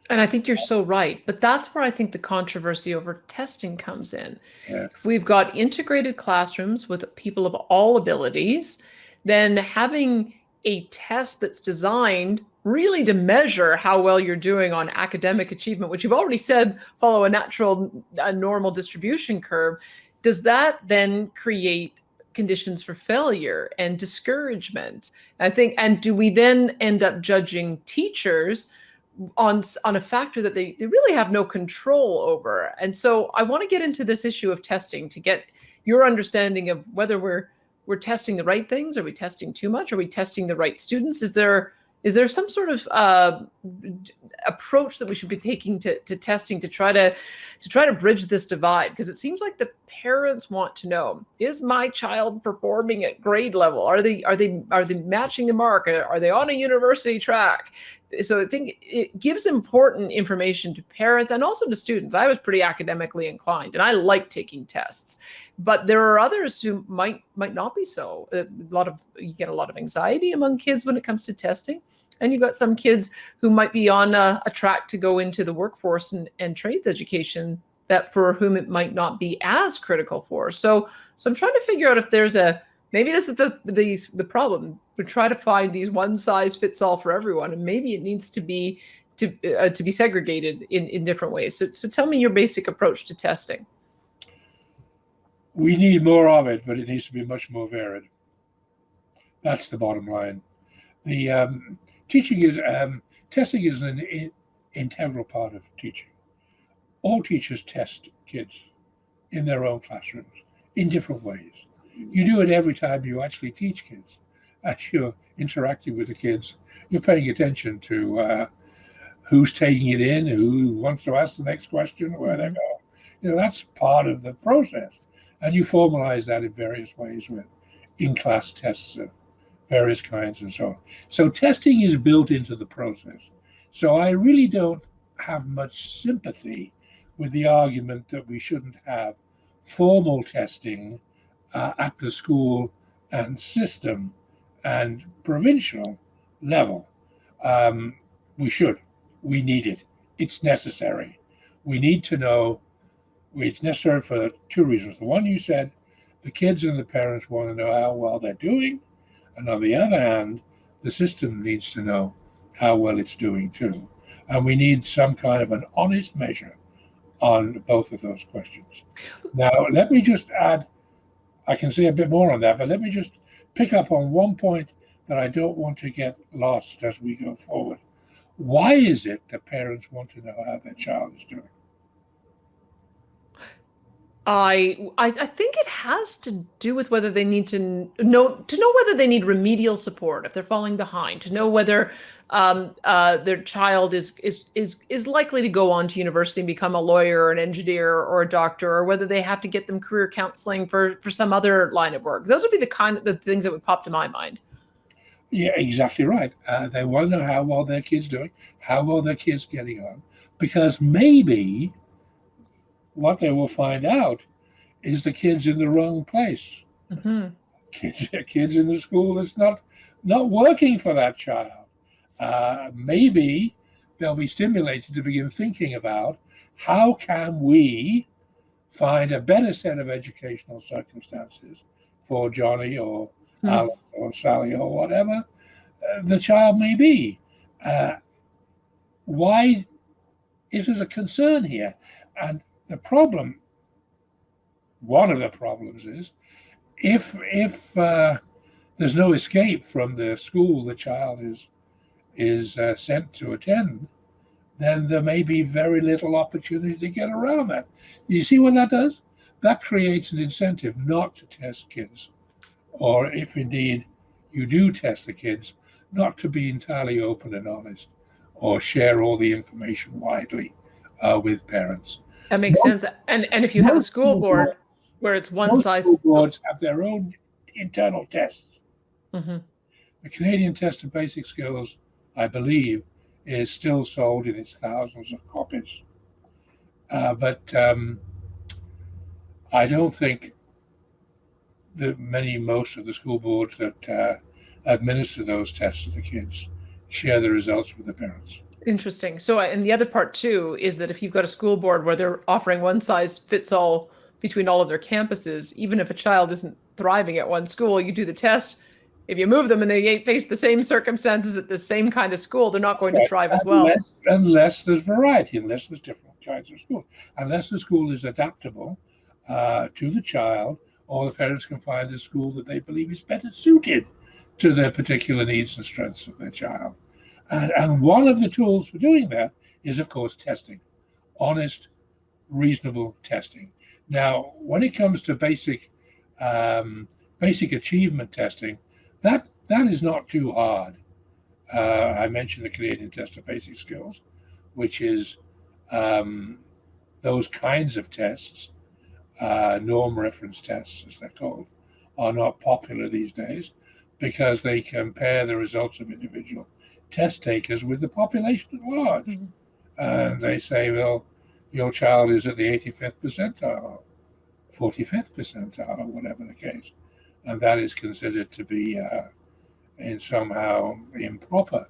And I think you're so right. But that's where I think the controversy over testing comes in. Yeah. If we've got integrated classrooms with people of all abilities, then having a test that's designed really to measure how well you're doing on academic achievement, which you've already said follow a normal distribution curve, does that then create conditions for failure and discouragement? I think, and do we then end up judging teachers on a factor that they really have no control over? And so I want to get into this issue of testing to get your understanding of whether we're testing the right things. Are we testing too much? Are we testing the right students? Is there some sort of approach that we should be taking to testing to try to bridge this divide? Because it seems like the parents want to know, is my child performing at grade level? Are they matching the mark? Are they on a university track? So I think it gives important information to parents and also to students. I was pretty academically inclined and I like taking tests, but there are others who might not be so. You get a lot of anxiety among kids when it comes to testing. And you've got some kids who might be on a track to go into the workforce and trades education that for whom it might not be as critical for. So I'm trying to figure out if there's maybe this is the problem. We try to find these one size fits all for everyone, and maybe it needs to be segregated in different ways. So tell me your basic approach to testing. We need more of it, but it needs to be much more varied. That's the bottom line. The teaching is testing is an integral part of teaching. All teachers test kids in their own classrooms in different ways. You do it every time you actually teach kids. As you're interacting with the kids, you're paying attention to who's taking it in, who wants to ask the next question, where they go. You know, that's part of the process. And you formalize that in various ways with in-class tests of various kinds and so on. So testing is built into the process. So I really don't have much sympathy with the argument that we shouldn't have formal testing at the school and system and provincial level. We should. We need it. It's necessary. We need to know. It's necessary for two reasons. The one you said, the kids and the parents want to know how well they're doing. And on the other hand, the system needs to know how well it's doing too. And we need some kind of an honest measure on both of those questions. Now, let me just add, I can say a bit more on that, but let me just pick up on one point that I don't want to get lost as we go forward. Why is it that parents want to know how their child is doing? I think it has to do with whether they need to know whether they need remedial support if they're falling behind, to know whether their child is likely to go on to university and become a lawyer or an engineer or a doctor, or whether they have to get them career counseling for some other line of work. Those would be the things that would pop to my mind. Yeah, exactly right. They want to know how well their kid's doing, how well their kid's getting on, because maybe what they will find out is the kid's in the wrong place. Mm-hmm. Kids in the school that's not working for that child. Maybe they'll be stimulated to begin thinking about how can we find a better set of educational circumstances for Johnny or Alice or Sally or whatever the child may be. Why is there a concern here? And the problem, one of the problems is, if there's no escape from the school the child is sent to attend, then there may be very little opportunity to get around that. You see what that does? That creates an incentive not to test kids, or if indeed you do test the kids, not to be entirely open and honest, or share all the information widely with parents. That makes sense. And if you have a school board where it's one size, school boards have their own internal tests. Mm-hmm. The Canadian Test of Basic Skills, I believe, is still sold in its thousands of copies. But I don't think that most of the school boards that administer those tests to the kids share the results with the parents. Interesting. So, and the other part too is that if you've got a school board where they're offering one size fits all between all of their campuses, even if a child isn't thriving at one school, you do the test. If you move them and they face the same circumstances at the same kind of school, they're not going to thrive as well. Unless there's variety, unless there's different kinds of school, unless the school is adaptable to the child, or the parents can find a school that they believe is better suited to their particular needs and strengths of their child. And one of the tools for doing that is, of course, testing, honest, reasonable testing. Now, when it comes to basic achievement testing, that is not too hard. I mentioned the Canadian Test of Basic Skills, which is those kinds of tests, norm reference tests, as they're called, are not popular these days because they compare the results of individual test takers with the population at large. Mm-hmm. And they say, well, your child is at the 85th percentile, 45th percentile, or whatever the case. And that is considered to be in somehow improper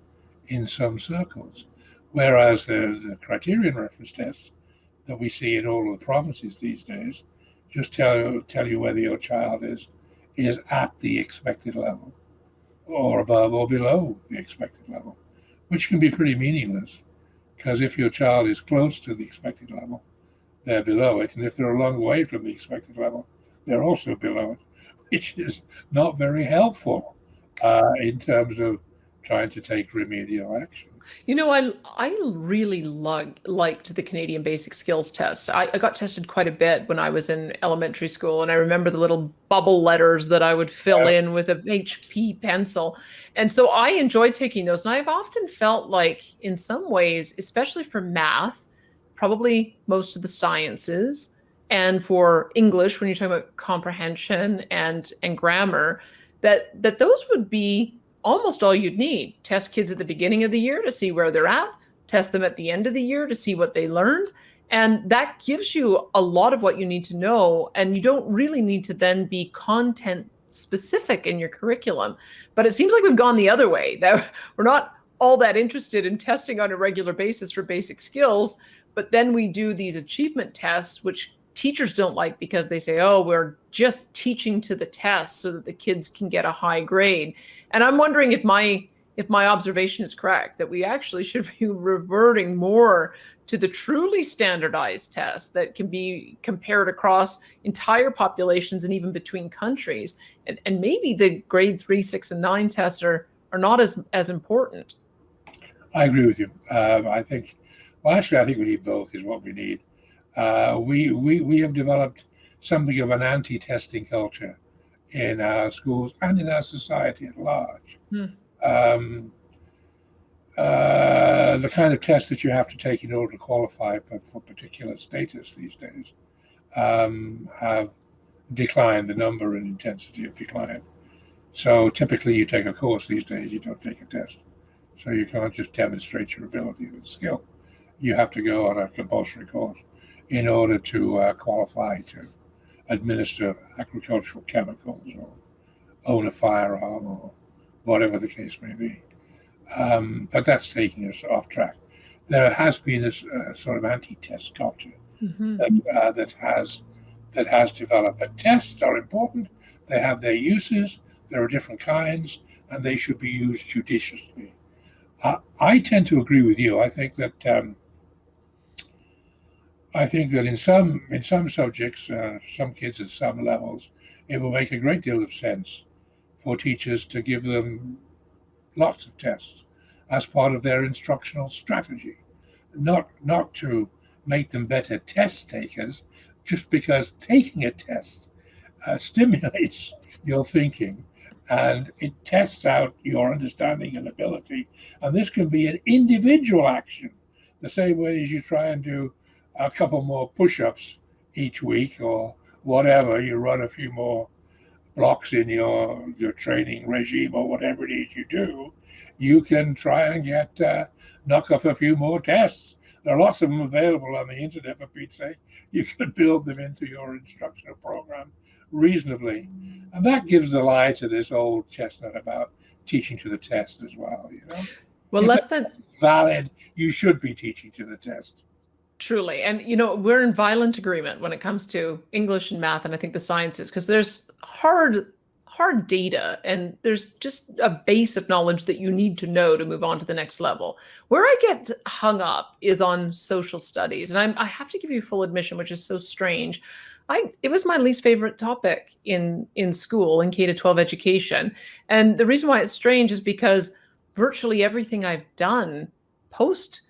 in some circles. Whereas the criterion reference tests that we see in all of the provinces these days just tell you whether your child is at the expected level, or above or below the expected level, which can be pretty meaningless, because if your child is close to the expected level, they're below it, and if they're a long way from the expected level, they're also below it, which is not very helpful in terms of trying to take remedial action. You know, I really liked the Canadian Basic Skills Test. I got tested quite a bit when I was in elementary school, and I remember the little bubble letters that I would fill in with a HP pencil. And so I enjoyed taking those. And I've often felt like, in some ways, especially for math, probably most of the sciences, and for English, when you're talking about comprehension and grammar, that those would be almost all you'd need. Test kids at the beginning of the year to see where they're at, test them at the end of the year to see what they learned. And that gives you a lot of what you need to know. And you don't really need to then be content specific in your curriculum. But it seems like we've gone the other way, that we're not all that interested in testing on a regular basis for basic skills. But then we do these achievement tests, which teachers don't like because they say, oh, we're just teaching to the test so that the kids can get a high grade. And I'm wondering if my observation is correct, that we actually should be reverting more to the truly standardized tests that can be compared across entire populations and even between countries. And maybe the grade 3, 6, and 9 tests are not as important. I agree with you. I think we need both is what we need. We have developed something of an anti-testing culture in our schools and in our society at large. The kind of tests that you have to take in order to qualify for particular status these days have declined. The number and intensity have declined. So typically you take a course these days, you don't take a test. So you can't just demonstrate your ability and skill. You have to go on a compulsory course in order to qualify to administer agricultural chemicals or own a firearm or whatever the case may be. But that's taking us off track. There has been this sort of anti-test culture that has developed. But tests are important. They have their uses. There are different kinds, and they should be used judiciously. I tend to agree with you. I think that in some subjects, some kids at some levels, it will make a great deal of sense for teachers to give them lots of tests as part of their instructional strategy, not to make them better test takers, just because taking a test stimulates your thinking and it tests out your understanding and ability. And this can be an individual action, the same way as you try and do a couple more push-ups each week or whatever, you run a few more blocks in your training regime or whatever it is you do, you can try and knock off a few more tests. There are lots of them available on the internet, for Pete's sake. You could build them into your instructional program reasonably. And that gives the lie to this old chestnut about teaching to the test as well, you know? Well, if less than valid, you should be teaching to the test. Truly. And, you know, we're in violent agreement when it comes to English and math, and I think the sciences, because there's hard data and there's just a base of knowledge that you need to know to move on to the next level. Where I get hung up is on social studies. And I have to give you full admission, which is so strange. It was my least favorite topic in school, in K-12 education. And the reason why it's strange is because virtually everything I've done post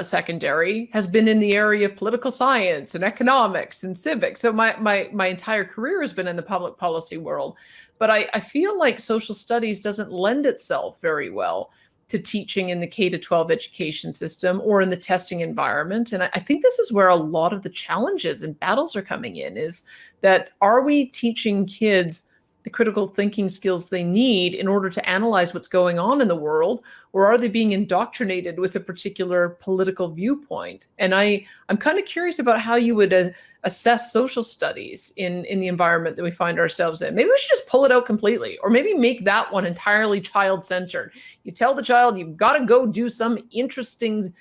secondary has been in the area of political science and economics and civics. So my entire career has been in the public policy world. But I feel like social studies doesn't lend itself very well to teaching in the K-12 education system or in the testing environment. And I think this is where a lot of the challenges and battles are coming in, is that are we teaching kids the critical thinking skills they need in order to analyze what's going on in the world, or are they being indoctrinated with a particular political viewpoint? And I'm kind of curious about how you would assess social studies in the environment that we find ourselves in. Maybe we should just pull it out completely, or maybe make that one entirely child-centered. You tell the child you've got to go do some interesting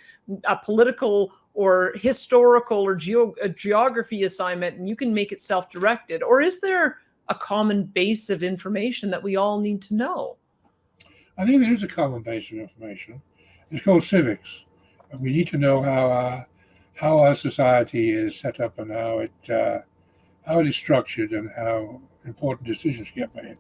political or historical or geography assignment, and you can make it self-directed. Or is there a common base of information that we all need to know? I think there is a common base of information. It's called civics. And we need to know how our society is set up and how it is structured and how important decisions get made.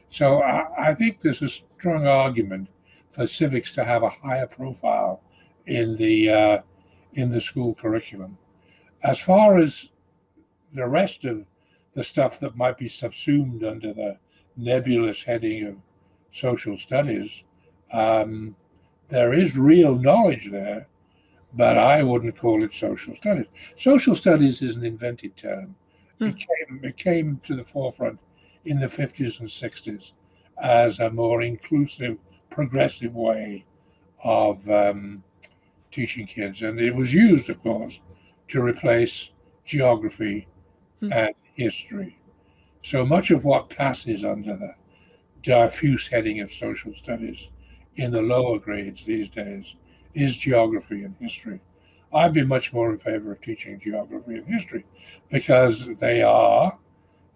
So I think there's a strong argument for civics to have a higher profile in the school curriculum. As far as the rest of the stuff that might be subsumed under the nebulous heading of social studies, there is real knowledge there, but I wouldn't call it social studies. Social studies is an invented term. It came to the forefront in the 50s and 60s as a more inclusive, progressive way of teaching kids. And it was used, of course, to replace geography and history. So much of what passes under the diffuse heading of social studies in the lower grades these days is geography and history. I'd be much more in favor of teaching geography and history because they are,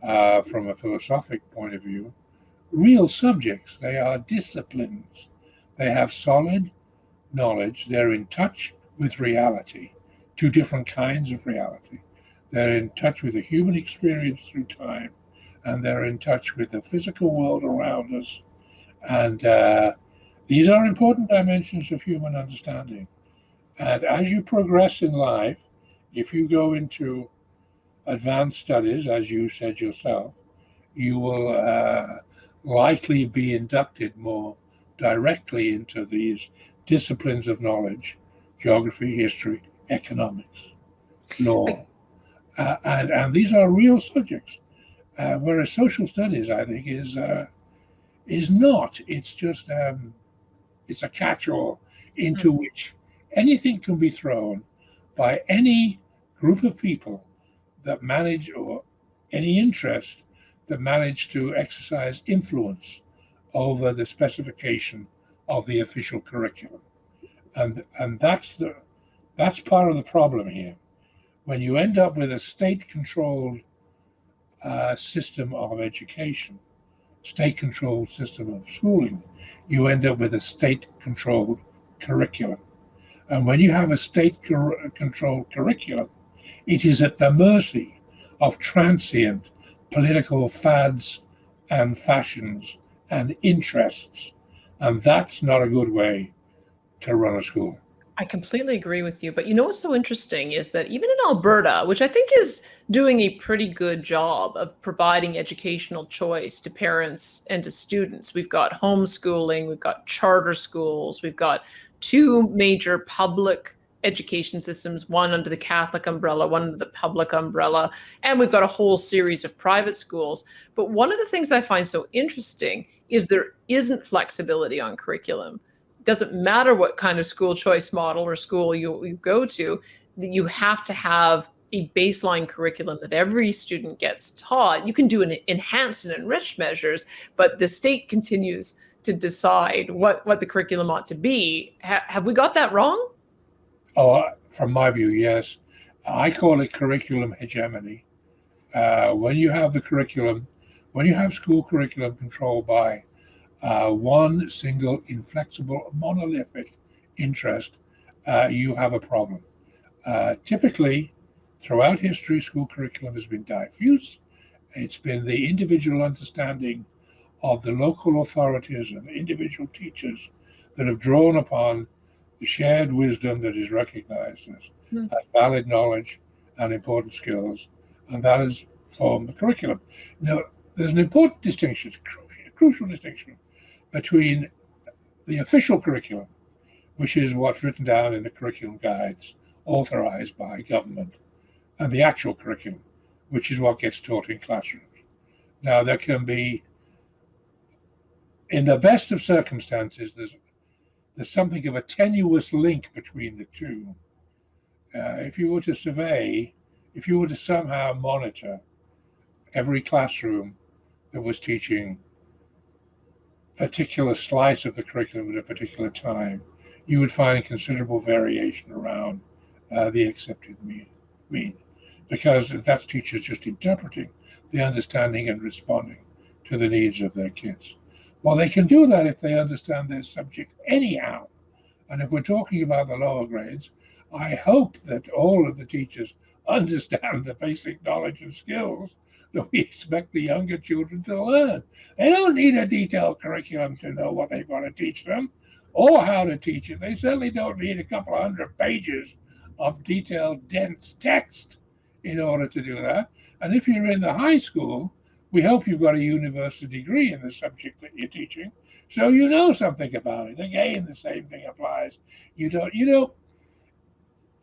from a philosophic point of view, real subjects. They are disciplines. They have solid knowledge. They're in touch with reality, two different kinds of reality. They're in touch with the human experience through time, and they're in touch with the physical world around us. And these are important dimensions of human understanding. And as you progress in life, if you go into advanced studies, as you said yourself, you will likely be inducted more directly into these disciplines of knowledge: geography, history, economics, law. And these are real subjects. Whereas social studies, I think, is not. It's just it's a catch-all into which anything can be thrown by any group of people that manage, or any interest that manage to exercise influence over the specification of the official curriculum. And that's part of the problem here. When you end up with a state-controlled system of education, state-controlled system of schooling, you end up with a state-controlled curriculum. And when you have a state-controlled curriculum, it is at the mercy of transient political fads and fashions and interests. And that's not a good way to run a school. I completely agree with you. But you know what's so interesting is that even in Alberta, which I think is doing a pretty good job of providing educational choice to parents and to students, we've got homeschooling, we've got charter schools, we've got two major public education systems, one under the Catholic umbrella, one under the public umbrella, and we've got a whole series of private schools. But one of the things I find so interesting is there isn't flexibility on curriculum. Doesn't matter what kind of school choice model or school you go to, you have to have a baseline curriculum that every student gets taught. You can do an enhanced and enriched measures, but the state continues to decide what the curriculum ought to be. Have we got that wrong? Oh, from my view, yes. I call it curriculum hegemony. When you have the curriculum, when you have school curriculum controlled by one single inflexible monolithic interest, you have a problem. Typically, throughout history, school curriculum has been diffuse. It's been the individual understanding of the local authorities and individual teachers that have drawn upon the shared wisdom that is recognized as valid knowledge and important skills, and that has formed the curriculum. Now, there's an important distinction, a crucial distinction, between the official curriculum, which is what's written down in the curriculum guides authorized by government, and the actual curriculum, which is what gets taught in classrooms. Now, there can be, in the best of circumstances, there's something of a tenuous link between the two. If you were to survey, if you were to somehow monitor every classroom that was teaching particular slice of the curriculum at a particular time, you would find considerable variation around the accepted mean, because that's teachers just interpreting the understanding and responding to the needs of their kids. Well, they can do that if they understand their subject anyhow. And if we're talking about the lower grades, I hope that all of the teachers understand the basic knowledge and skills that we expect the younger children to learn. They don't need a detailed curriculum to know what they've got to teach them. or how to teach it. They certainly don't need a couple of hundred pages of detailed, dense text in order to do that. And if you're in the high school, we hope you've got a university degree in the subject that you're teaching, so you know something about it. Again, the same thing applies. There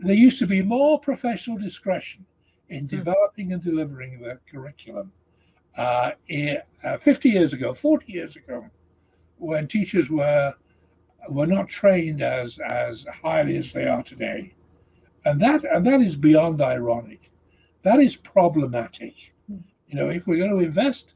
used to be more professional discretion in developing and delivering the curriculum 50 years ago, 40 years ago, when teachers were not trained as highly as they are today. And that is beyond ironic. That is problematic. If we're going to invest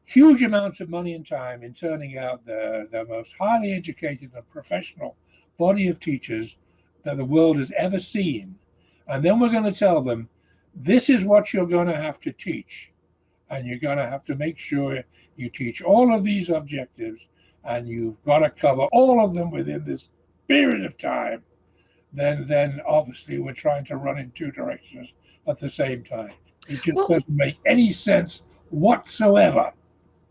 huge amounts of money and time in turning out the most highly educated and professional body of teachers that the world has ever seen, and then we're going to tell them, this is what you're going to have to teach, and you're going to have to make sure you teach all of these objectives, and you've got to cover all of them within this period of time, then obviously we're trying to run in two directions at the same time. It just doesn't make any sense whatsoever.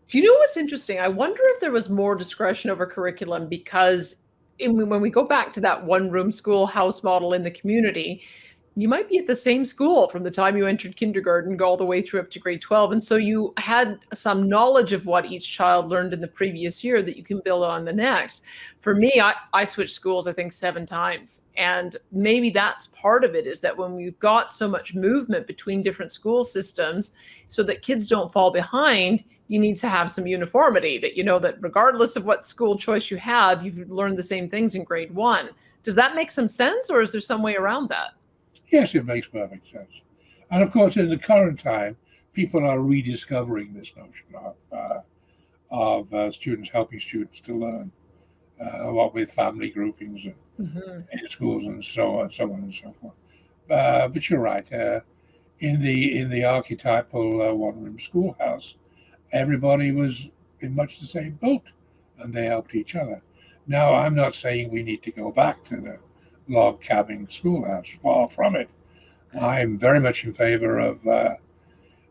Do you know what's interesting? I wonder if there was more discretion over curriculum, because when we go back to that one-room schoolhouse model in the community, you might be at the same school from the time you entered kindergarten, go all the way through up to grade 12. And so you had some knowledge of what each child learned in the previous year that you can build on the next. For me, I switched schools, I think 7 times. And maybe that's part of it, is that when we've got so much movement between different school systems so that kids don't fall behind, you need to have some uniformity, that that regardless of what school choice you have, you've learned the same things in grade 1. Does that make some sense, or is there some way around that? Yes, it makes perfect sense. And of course, in the current time, people are rediscovering this notion of students helping students to learn, what with family groupings and in schools and so on and so forth. But you're right. In the archetypal one-room schoolhouse, everybody was in much the same boat, and they helped each other. Now, I'm not saying we need to go back to the log cabin schoolhouse. Far from it. I'm very much in favor of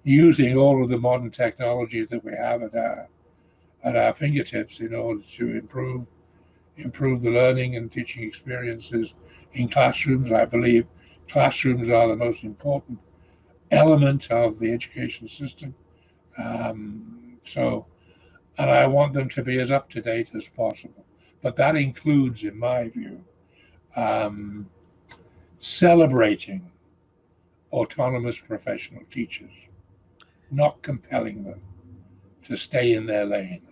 using all of the modern technology that we have at our fingertips in order to improve the learning and teaching experiences in classrooms. I believe classrooms are the most important element of the education system. And I want them to be as up to date as possible. But that includes, in my view, celebrating autonomous professional teachers, not compelling them to stay in their lane.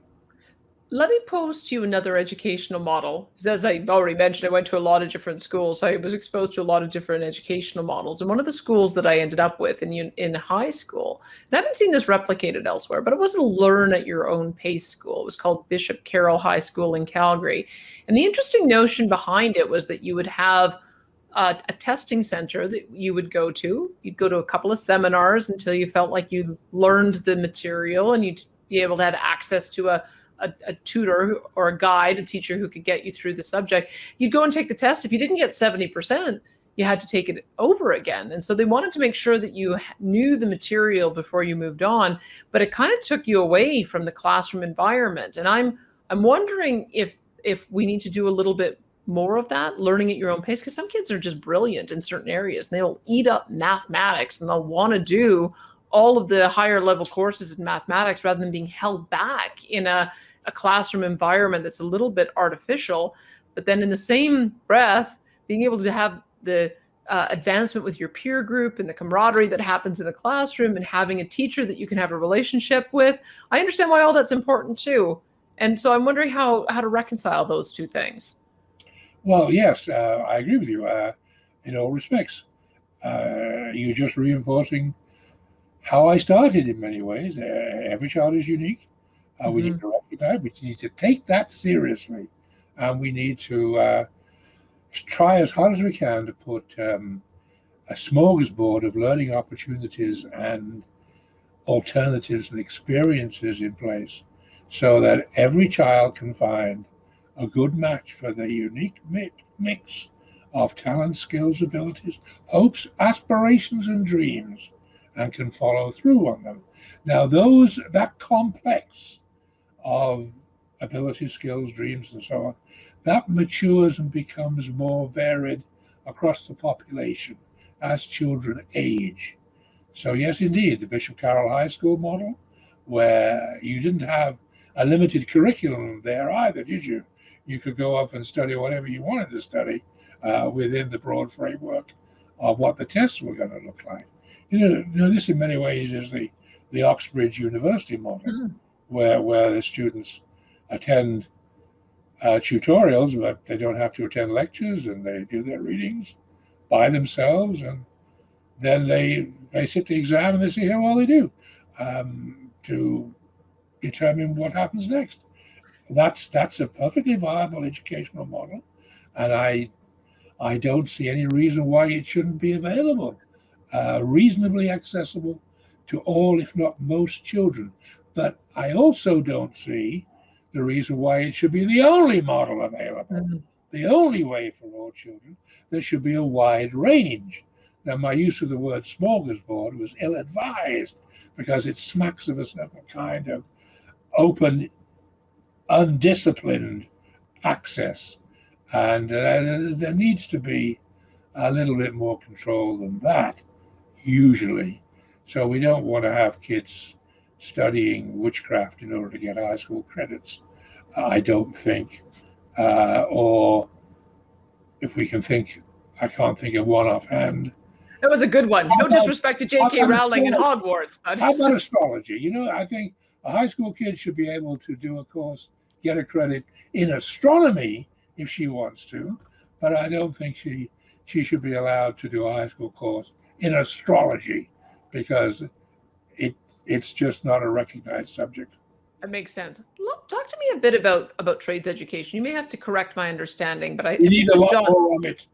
Let me pose to you another educational model, because as I already mentioned, I went to a lot of different schools. I was exposed to a lot of different educational models. And one of the schools that I ended up with in high school, and I haven't seen this replicated elsewhere, but it was a learn at your own pace school. It was called Bishop Carroll High School in Calgary. And the interesting notion behind it was that you would have a testing center that you would go to. You'd go to a couple of seminars until you felt like you learned the material, and you'd be able to have access to a tutor or a guide, a teacher who could get you through the subject. You'd go and take the test. If you didn't get 70%, you had to take it over again. And so they wanted to make sure that you knew the material before you moved on, but it kind of took you away from the classroom environment. And I'm wondering if we need to do a little bit more of that, learning at your own pace, because some kids are just brilliant in certain areas, and they'll eat up mathematics, and they'll want to do all of the higher level courses in mathematics rather than being held back in a classroom environment that's a little bit artificial. But then in the same breath, being able to have the advancement with your peer group and the camaraderie that happens in a classroom, and having a teacher that you can have a relationship with. I understand why all that's important too. And so I'm wondering how to reconcile those two things. Well, yes, I agree with you in all respects. You're just reinforcing how I started in many ways. Every child is unique. We need to recognize, we need to take that seriously, and we need to try as hard as we can to put a smorgasbord of learning opportunities and alternatives and experiences in place, so that every child can find a good match for their unique mix of talent, skills, abilities, hopes, aspirations, and dreams, and can follow through on them. Now, that complex of abilities, skills, dreams, and so on, that matures and becomes more varied across the population as children age. So yes, indeed, the Bishop Carroll High School model, where you didn't have a limited curriculum there either, did you? You could go off and study whatever you wanted to study within the broad framework of what the tests were going to look like. This in many ways is the Oxbridge University model, where the students attend tutorials, but they don't have to attend lectures, and they do their readings by themselves, and then they sit the exam and they see how well they do to determine what happens next. That's a perfectly viable educational model, and I don't see any reason why it shouldn't be available, reasonably accessible to all, if not most, children. But I also don't see the reason why it should be the only model available, the only way for all children. There should be a wide range. Now, my use of the word smorgasbord was ill-advised because it smacks of a certain kind of open, undisciplined access. And there needs to be a little bit more control than that, usually. So we don't want to have kids studying witchcraft in order to get high school credits, I don't think. Or if we can think, I can't think of one offhand. That was a good one. No disrespect to J.K. Rowling and Hogwarts, but how about astrology? I think a high school kid should be able to do a course, get a credit in astronomy if she wants to, but I don't think she should be allowed to do a high school course in astrology because it's just not a recognized subject. That makes sense. Talk to me a bit about trades education. You may have to correct my understanding, but I need a lot more of it.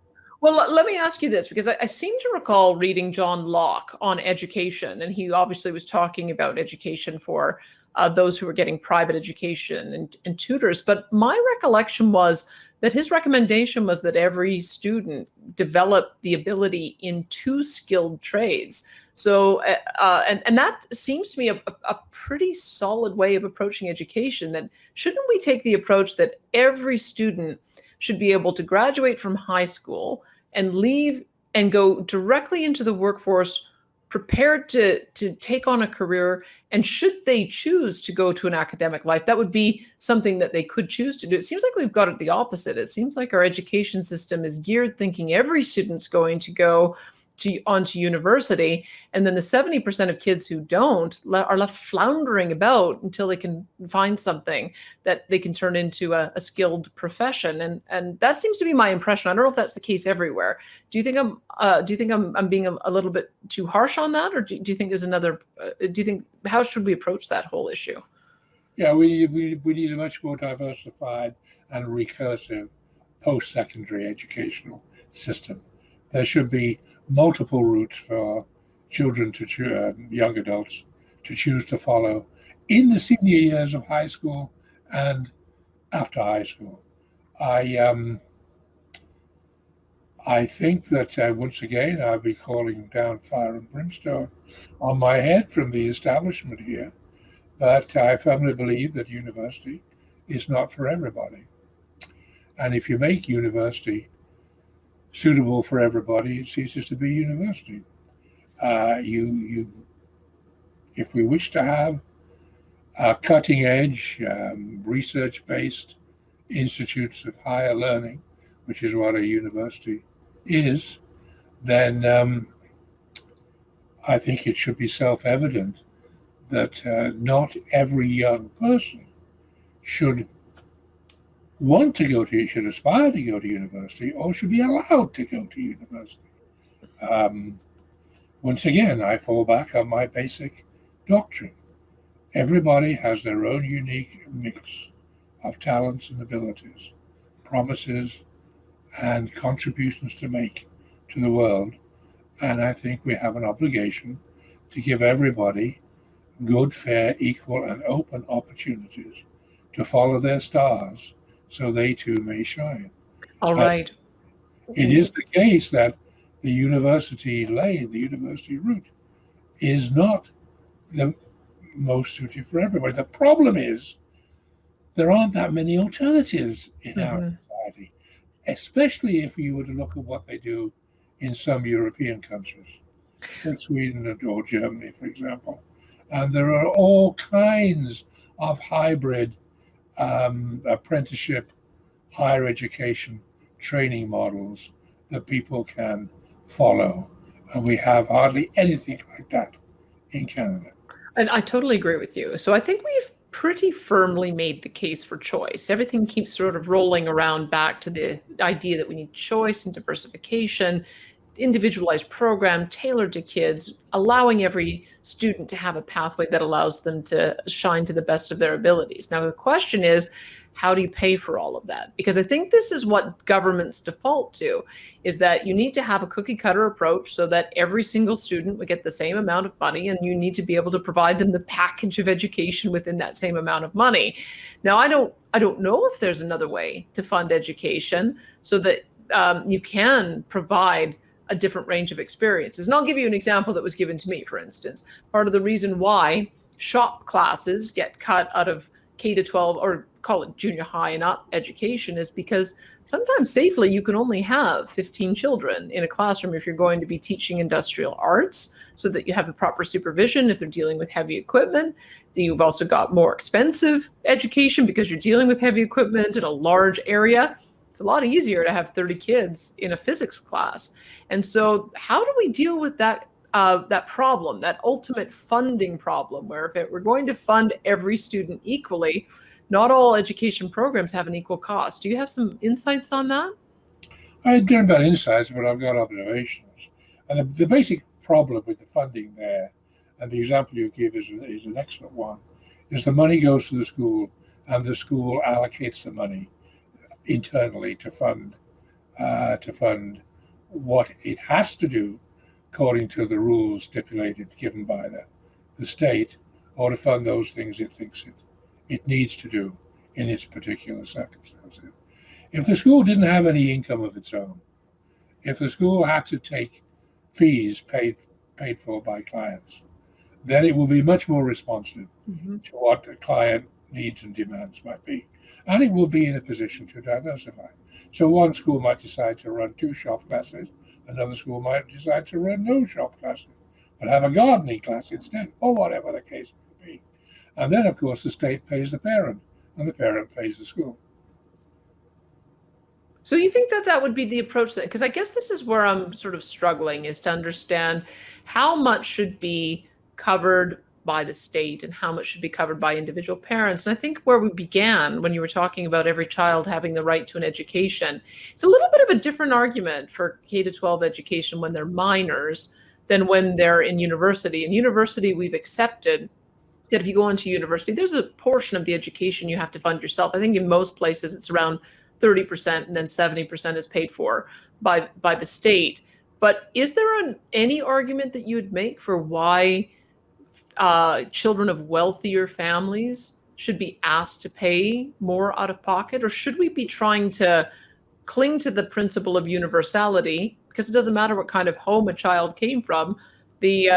Well, let me ask you this, because I seem to recall reading John Locke on education, and he obviously was talking about education for those who were getting private education and tutors. But my recollection was that his recommendation was that every student develop the ability in 2 skilled trades. So, and that seems to me a pretty solid way of approaching education. That shouldn't we take the approach that every student should be able to graduate from high school and leave and go directly into the workforce, prepared to take on a career, and should they choose to go to an academic life, that would be something that they could choose to do. It seems like we've got it the opposite. It seems like our education system is geared thinking every student's going to go onto university, and then the 70% of kids who don't are left floundering about until they can find something that they can turn into a skilled profession. And that seems to be my impression. I don't know if that's the case everywhere. Do you think I'm being a little bit too harsh on that, or do you think there's another? Do you think, how should we approach that whole issue? Yeah, we need a much more diversified and recursive post-secondary educational system. There should be multiple routes for children to young adults to choose to follow in the senior years of high school and after high school. I think that once again I'll be calling down fire and brimstone on my head from the establishment here, but I firmly believe that university is not for everybody. And if you make university suitable for everybody, it ceases to be university. If we wish to have cutting-edge, research-based institutes of higher learning, which is what a university is, then I think it should be self-evident that not every young person should want to go to, should aspire to go to university, or should be allowed to go to university. Once again, I fall back on my basic doctrine. Everybody has their own unique mix of talents and abilities, promises and contributions to make to the world. And I think we have an obligation to give everybody good, fair, equal, and open opportunities to follow their stars, so they too may shine. All right. It is the case that the university lane, the university route, is not the most suited for everybody. The problem is there aren't that many alternatives in our society. society, especially if you were to look at what they do in some European countries, like Sweden or Germany, for example. And there are all kinds of hybrid apprenticeship, higher education training models that people can follow. And we have hardly anything like that in Canada. And I totally agree with you. So I think we've pretty firmly made the case for choice. Everything keeps sort of rolling around back to the idea that we need choice and diversification, individualized program tailored to kids, allowing every student to have a pathway that allows them to shine to the best of their abilities. Now, the question is, how do you pay for all of that? Because I think this is what governments default to, is that you need to have a cookie cutter approach so that every single student would get the same amount of money, and you need to be able to provide them the package of education within that same amount of money. Now, I don't know if there's another way to fund education so that you can provide a different range of experiences. And I'll give you an example that was given to me, for instance. Part of the reason why shop classes get cut out of K to 12, or call it junior high and up education, is because sometimes safely you can only have 15 children in a classroom if you're going to be teaching industrial arts, so that you have the proper supervision if they're dealing with heavy equipment. You've also got more expensive education because you're dealing with heavy equipment in a large area. It's a lot easier to have 30 kids in a physics class. And so how do we deal with that that problem, that ultimate funding problem, where if we're going to fund every student equally, not all education programs have an equal cost? Do you have some insights on that? I don't have insights, but I've got observations. And the basic problem with the funding there, and the example you give is an excellent one, is the money goes to the school, and the school allocates the money internally to fund what it has to do according to the rules stipulated, given by the state, or to fund those things it thinks it needs to do in its particular circumstances. If the school didn't have any income of its own, if the school had to take fees paid for by clients, then it will be much more responsive to what the client needs and demands might be. And it will be in a position to diversify. So one school might decide to run 2 shop classes, another school might decide to run no shop classes, but have a gardening class instead, or whatever the case may be. And then, of course, the state pays the parent, and the parent pays the school. So you think that that would be the approach then? Because I guess this is where I'm sort of struggling, is to understand how much should be covered by the state and how much should be covered by individual parents. And I think where we began, when you were talking about every child having the right to an education, it's a little bit of a different argument for K to 12 education when they're minors than when they're in university. In university, we've accepted that if you go into university, there's a portion of the education you have to fund yourself. I think in most places it's around 30%, and then 70% is paid for by the state. But is there any argument that you would make for why children of wealthier families should be asked to pay more out of pocket? Or should we be trying to cling to the principle of universality? Because it doesn't matter what kind of home a child came from, they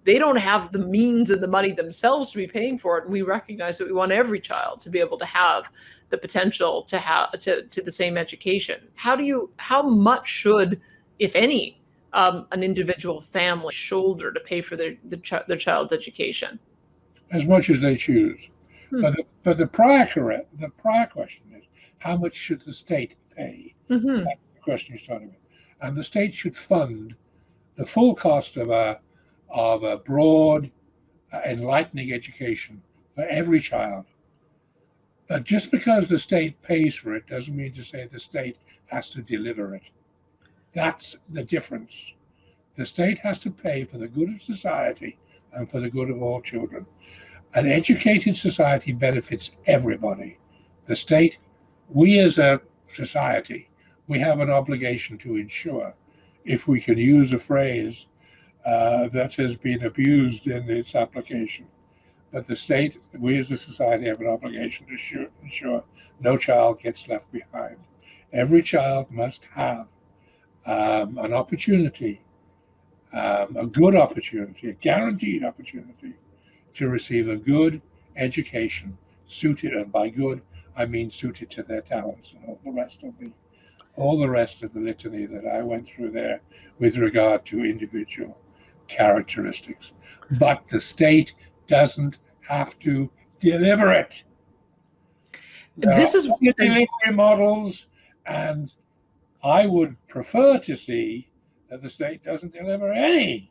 don't have the means and the money themselves to be paying for it. And we recognize that we want every child to be able to have the potential to have to the same education. How much should, if any, an individual family shoulder to pay for their child's education? As much as they choose. But the prior question is, how much should the state pay? That's the question you're starting with. And the state should fund the full cost of a broad, enlightening education for every child. But just because the state pays for it doesn't mean to say the state has to deliver it. That's the difference. The state has to pay for the good of society and for the good of all children. An educated society benefits everybody. The state, we as a society, we have an obligation to ensure, if we can use a phrase that has been abused in its application, but the state, we as a society have an obligation to ensure no child gets left behind. Every child must have an opportunity, a good opportunity, a guaranteed opportunity to receive a good education suited, and by good, I mean suited to their talents, and all the rest of the litany that I went through there with regard to individual characteristics. But the state doesn't have to deliver it. There are This is other delivery models, and I would prefer to see that the state doesn't deliver any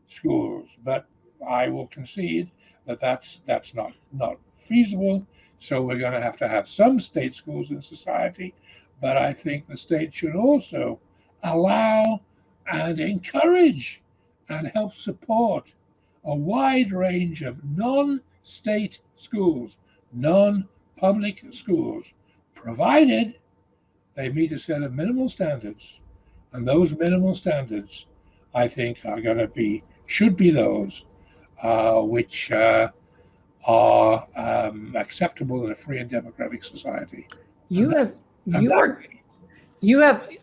schools, but I will concede that that's not feasible. So we're going to have some state schools in society, but I think the state should also allow and encourage and help support a wide range of non-state schools, non-public schools, provided they meet a set of minimal standards. And those minimal standards, I think, should be those which are acceptable in a free and democratic society.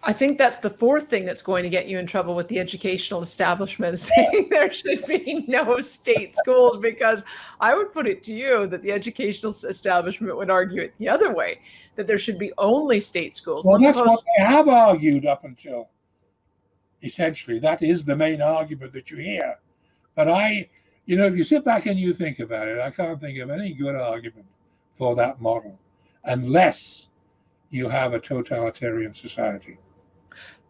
I think that's the fourth thing that's going to get you in trouble with the educational establishment, saying there should be no state schools, because I would put it to you that the educational establishment would argue it the other way, that there should be only state schools. Well, that's what they have argued up until, essentially. That is the main argument that you hear. But if you sit back and you think about it, I can't think of any good argument for that model, unless you have a totalitarian society.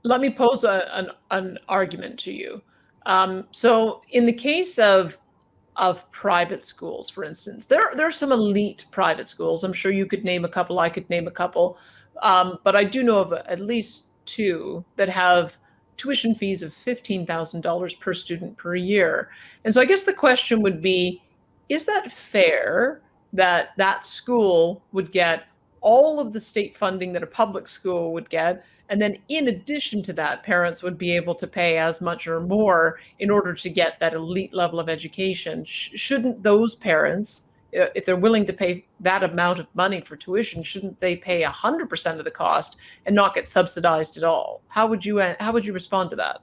Let me pose an argument to you. So in the case of private schools, for instance, there are some elite private schools. I'm sure you could name a couple, I could name a couple, but I do know of at least two that have tuition fees of $15,000 per student per year. And so I guess the question would be, is that fair that that school would get all of the state funding that a public school would get, and then in addition to that, parents would be able to pay as much or more in order to get that elite level of education? Shouldn't those parents, if they're willing to pay that amount of money for tuition, shouldn't they pay 100% of the cost and not get subsidized at all? How would you respond to that?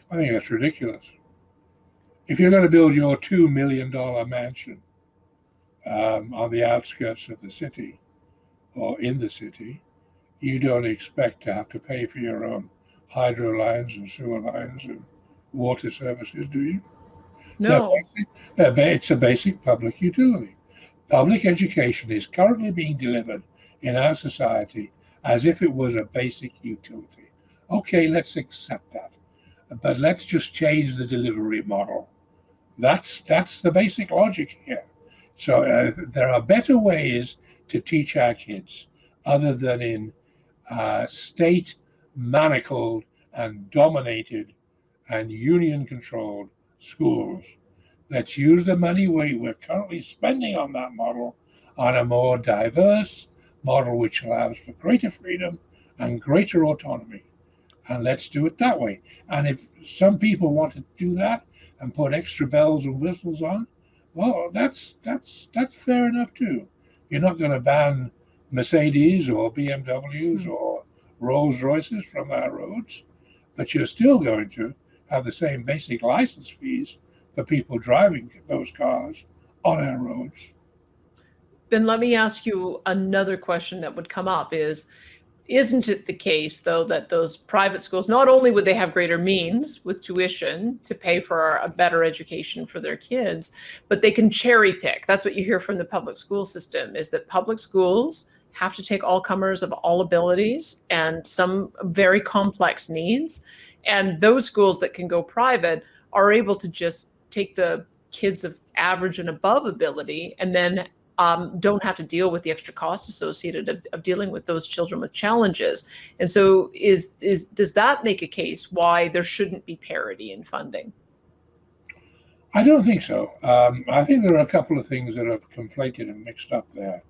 I think that's ridiculous. If you're going to build your $2 million mansion on the outskirts of the city, or in the city, you don't expect to have to pay for your own hydro lines and sewer lines and water services, do you? No. It's a basic public utility. Public education is currently being delivered in our society as if it was a basic utility. Okay, let's accept that. But let's just change the delivery model. That's the basic logic here. So there are better ways to teach our kids other than in state manacled and dominated and union controlled schools. Let's use the money we're currently spending on that model on a more diverse model which allows for greater freedom and greater autonomy. And let's do it that way. And if some people want to do that and put extra bells and whistles on, well, that's fair enough too. You're not going to ban Mercedes or BMWs or Rolls Royces from our roads, but you're still going to have the same basic license fees for people driving those cars on our roads. Then let me ask you another question that would come up isn't it the case, though, that those private schools, not only would they have greater means with tuition to pay for a better education for their kids, but they can cherry pick? That's what you hear from the public school system, is that public schools have to take all comers of all abilities and some very complex needs. And those schools that can go private are able to just take the kids of average and above ability and then don't have to deal with the extra costs associated of dealing with those children with challenges. And so does that make a case why there shouldn't be parity in funding? I don't think so. I think there are a couple of things that are conflated and mixed up there.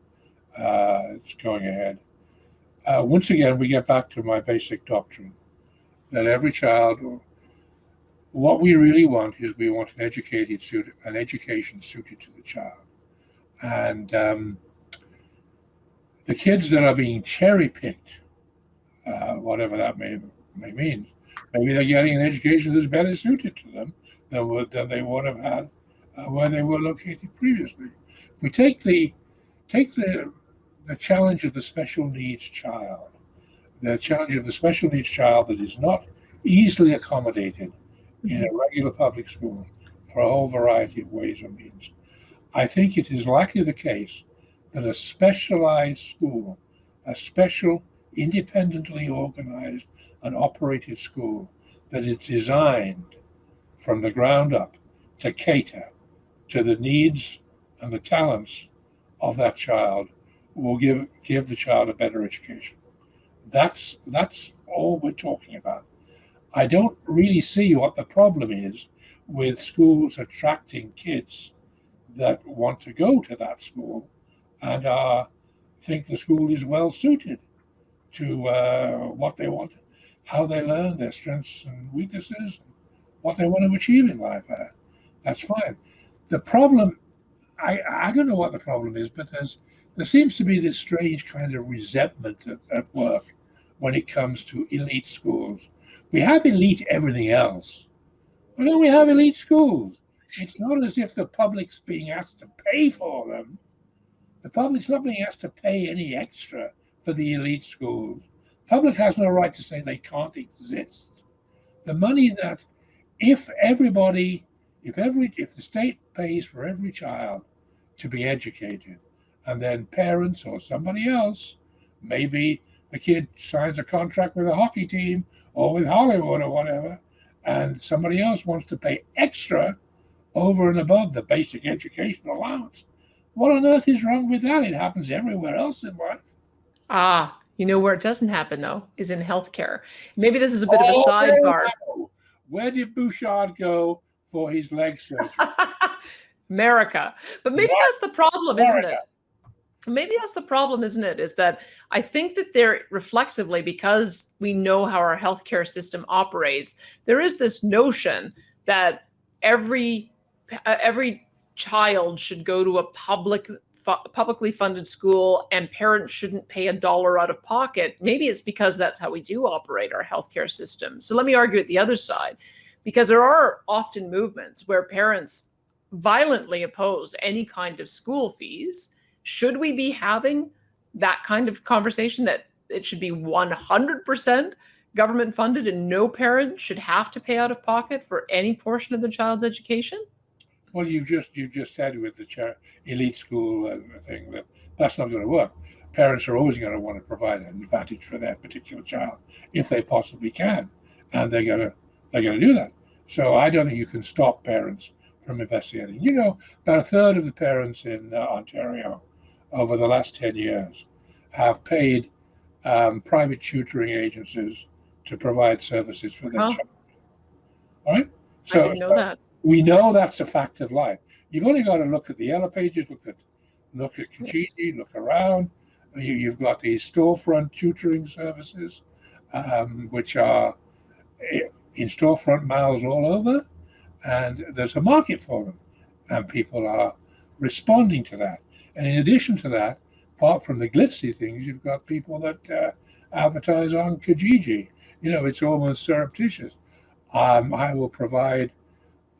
It's going ahead. Once again, we get back to my basic doctrine that every child, what we really want is we want an education suited to the child. And the kids that are being cherry-picked, whatever that may mean, maybe they're getting an education that's better suited to them than they would have had where they were located previously. If we take the the challenge of the special needs child, the challenge of the special needs child that is not easily accommodated in a regular public school for a whole variety of ways or means. I think it is likely the case that a specialized school, a special, independently organized and operated school that is designed from the ground up to cater to the needs and the talents of that child will give the child a better education. That's all we're talking about. I don't really see what the problem is with schools attracting kids that want to go to that school and think the school is well suited to what they want, how they learn, their strengths and weaknesses, what they want to achieve in life. That's fine. The problem, I don't know what the problem is, but there seems to be this strange kind of resentment at work when it comes to elite schools. We have elite everything else, but then we have elite schools. It's not as if the public's being asked to pay for them. The public's not being asked to pay any extra for the elite schools. The public has no right to say they can't exist. The money that if the state pays for every child to be educated, and then parents or somebody else, maybe the kid signs a contract with a hockey team or with Hollywood or whatever, and somebody else wants to pay extra over and above the basic education allowance. What on earth is wrong with that? It happens everywhere else in life. You know where it doesn't happen, though, is in healthcare. Maybe this is a bit of a sidebar. No. Where did Bouchard go for his leg surgery? America. But maybe that's the problem, isn't it? Maybe that's the problem, isn't it? Is that I think that there reflexively, because we know how our healthcare system operates, there is this notion that every child should go to a publicly funded school and parents shouldn't pay $1 out of pocket. Maybe it's because that's how we do operate our healthcare system. So let me argue at the other side, because there are often movements where parents violently oppose any kind of school fees. Should we be having that kind of conversation, that it should be 100% government funded and no parent should have to pay out of pocket for any portion of the child's education? Well, you just said with the elite school thing that's not going to work. Parents are always going to want to provide an advantage for their particular child if they possibly can, and they're going to do that. So I don't think you can stop parents from investigating. You know, about a third of the parents in Ontario over the last 10 years have paid private tutoring agencies to provide services for their child. All right? I didn't know that. We know that's a fact of life. You've only got to look at the yellow pages, look at Kijiji, look around. You've got these storefront tutoring services, which are in storefront malls all over, and there's a market for them, and people are responding to that. And in addition to that, apart from the glitzy things, you've got people that advertise on Kijiji. You know, it's almost surreptitious. I will provide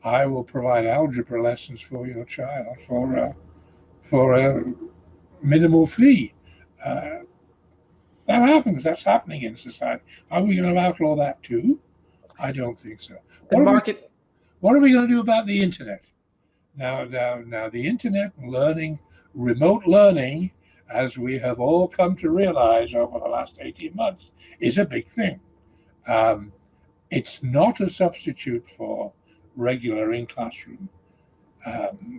algebra lessons for your child for a minimal fee. That happens. That's happening in society. Are we going to outlaw that too? I don't think so. What are we going to do about the internet? Now, the internet learning, remote learning, as we have all come to realize over the last 18 months, is a big thing. It's not a substitute for regular in-classroom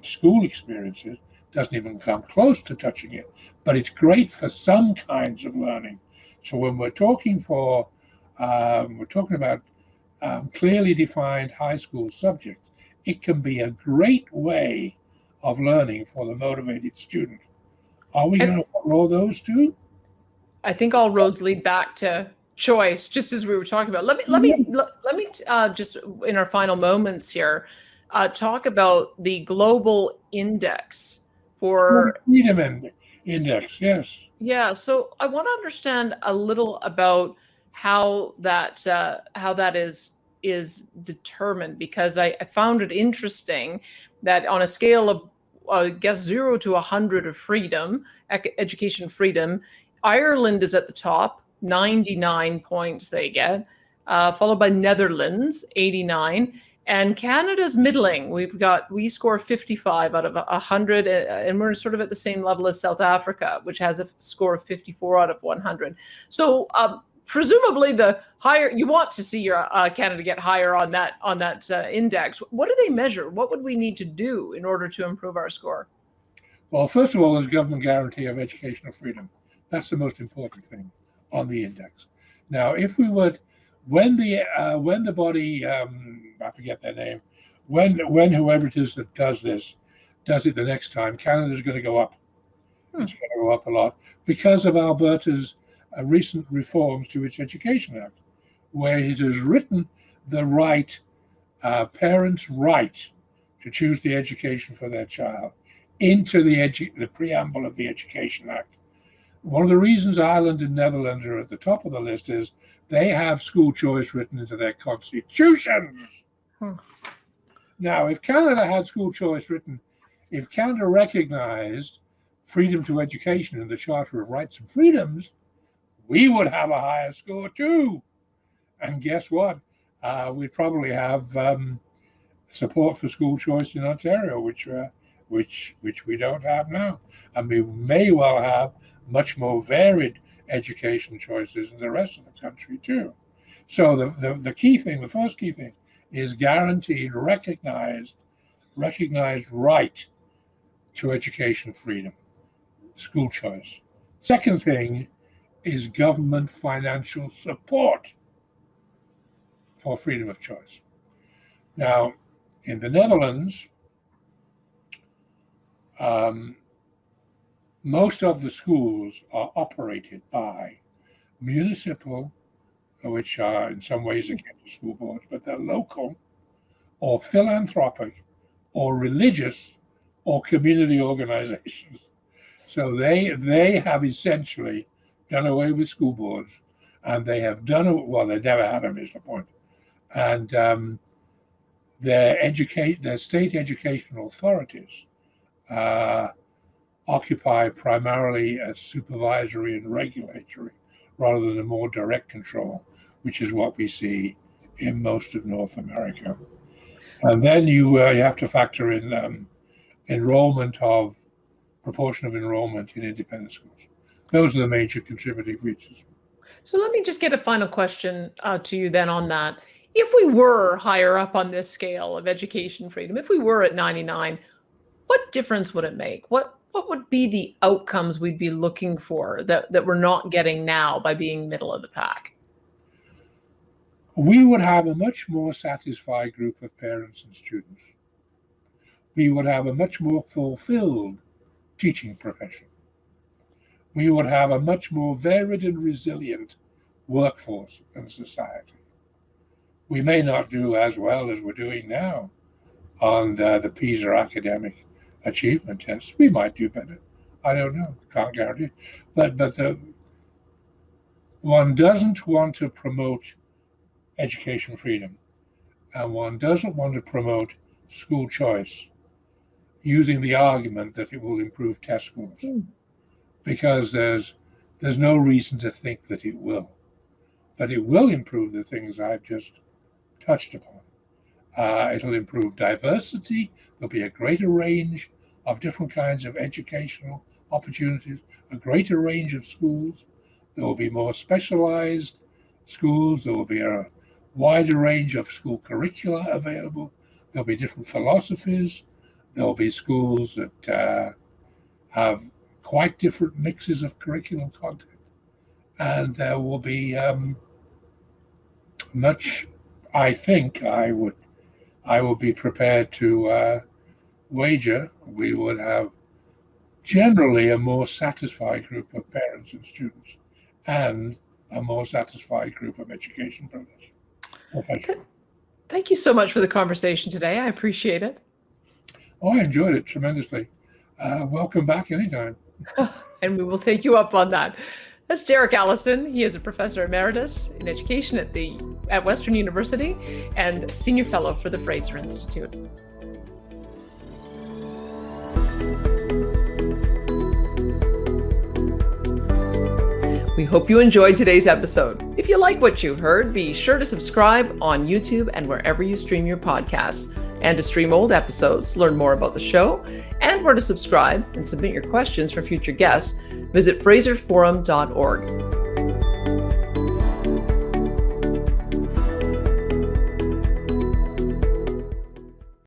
school experiences. Doesn't even come close to touching it, but it's great for some kinds of learning. So when we're talking about clearly defined high school subjects, it can be a great way of learning for the motivated student. Are we going to outlaw those too? I think all roads lead back to choice, just as we were talking about. Let me just in our final moments here talk about the global index for freedom index. Yes. Yeah. So I want to understand a little about how that is determined, because I found it interesting that on a scale of I guess 0 to 100 of freedom, education freedom. Ireland is at the top, 99 points they get, followed by Netherlands, 89. And Canada's middling. We score 55 out of 100, and we're sort of at the same level as South Africa, which has a score of 54 out of 100. So presumably, the higher you want to see your Canada get higher on that index. What do they measure? What would we need to do in order to improve our score? Well, first of all, there's government guarantee of educational freedom. That's the most important thing on the index. Now, if we would, when the body, I forget their name, when whoever it is that does it the next time, Canada's going to go up. It's going to go up a lot because of Alberta's recent reforms to its Education Act, where it has written the right, parents' right to choose the education for their child into the preamble of the Education Act. One of the reasons Ireland and Netherlands are at the top of the list is they have school choice written into their constitutions. Now, if Canada had school choice written, if Canada recognized freedom to education in the Charter of Rights and Freedoms, we would have a higher score too. And guess what? We'd probably have support for school choice in Ontario, which we don't have now. And we may well have much more varied education choices in the rest of the country too. So the key thing, the first key thing, is guaranteed, recognized right to education freedom, school choice. Second thing is government financial support for freedom of choice. Now, in the Netherlands, most of the schools are operated by municipal, which are in some ways akin to school boards, but they're local, or philanthropic, or religious, or community organizations. So they have essentially done away with school boards, and they have well, they never had them, is the point. And their state educational authorities occupy primarily a supervisory and regulatory rather than a more direct control, which is what we see in most of North America. And then you have to factor in proportion of enrollment in independent schools. Those are the major contributing features. So let me just get a final question to you then on that. If we were higher up on this scale of education freedom, if we were at 99, what difference would it make? What would be the outcomes we'd be looking for that we're not getting now by being middle of the pack? We would have a much more satisfied group of parents and students. We would have a much more fulfilled teaching profession. We would have a much more varied and resilient workforce and society. We may not do as well as we're doing now on the PISA academic achievement tests. We might do better. I don't know. Can't guarantee. But one doesn't want to promote education freedom, and one doesn't want to promote school choice using the argument that it will improve test scores, because there's no reason to think that it will. But it will improve the things I've just touched upon. It'll improve diversity. There'll be a greater range of different kinds of educational opportunities, a greater range of schools. There will be more specialized schools. There will be a wider range of school curricula available. There'll be different philosophies. There'll be schools that have quite different mixes of curriculum content. And there will be much, I think I would be prepared to wager we would have generally a more satisfied group of parents and students and a more satisfied group of education professionals. Thank you so much for the conversation today. I appreciate it. Oh, I enjoyed it tremendously. Welcome back anytime. And we will take you up on that. That's Derek Allison. He is a professor emeritus in education at Western University and senior fellow for the Fraser Institute. We hope you enjoyed today's episode. If you like what you heard, be sure to subscribe on YouTube and wherever you stream your podcasts. And to stream old episodes, learn more about the show, and where to subscribe and submit your questions for future guests, visit fraserforum.org.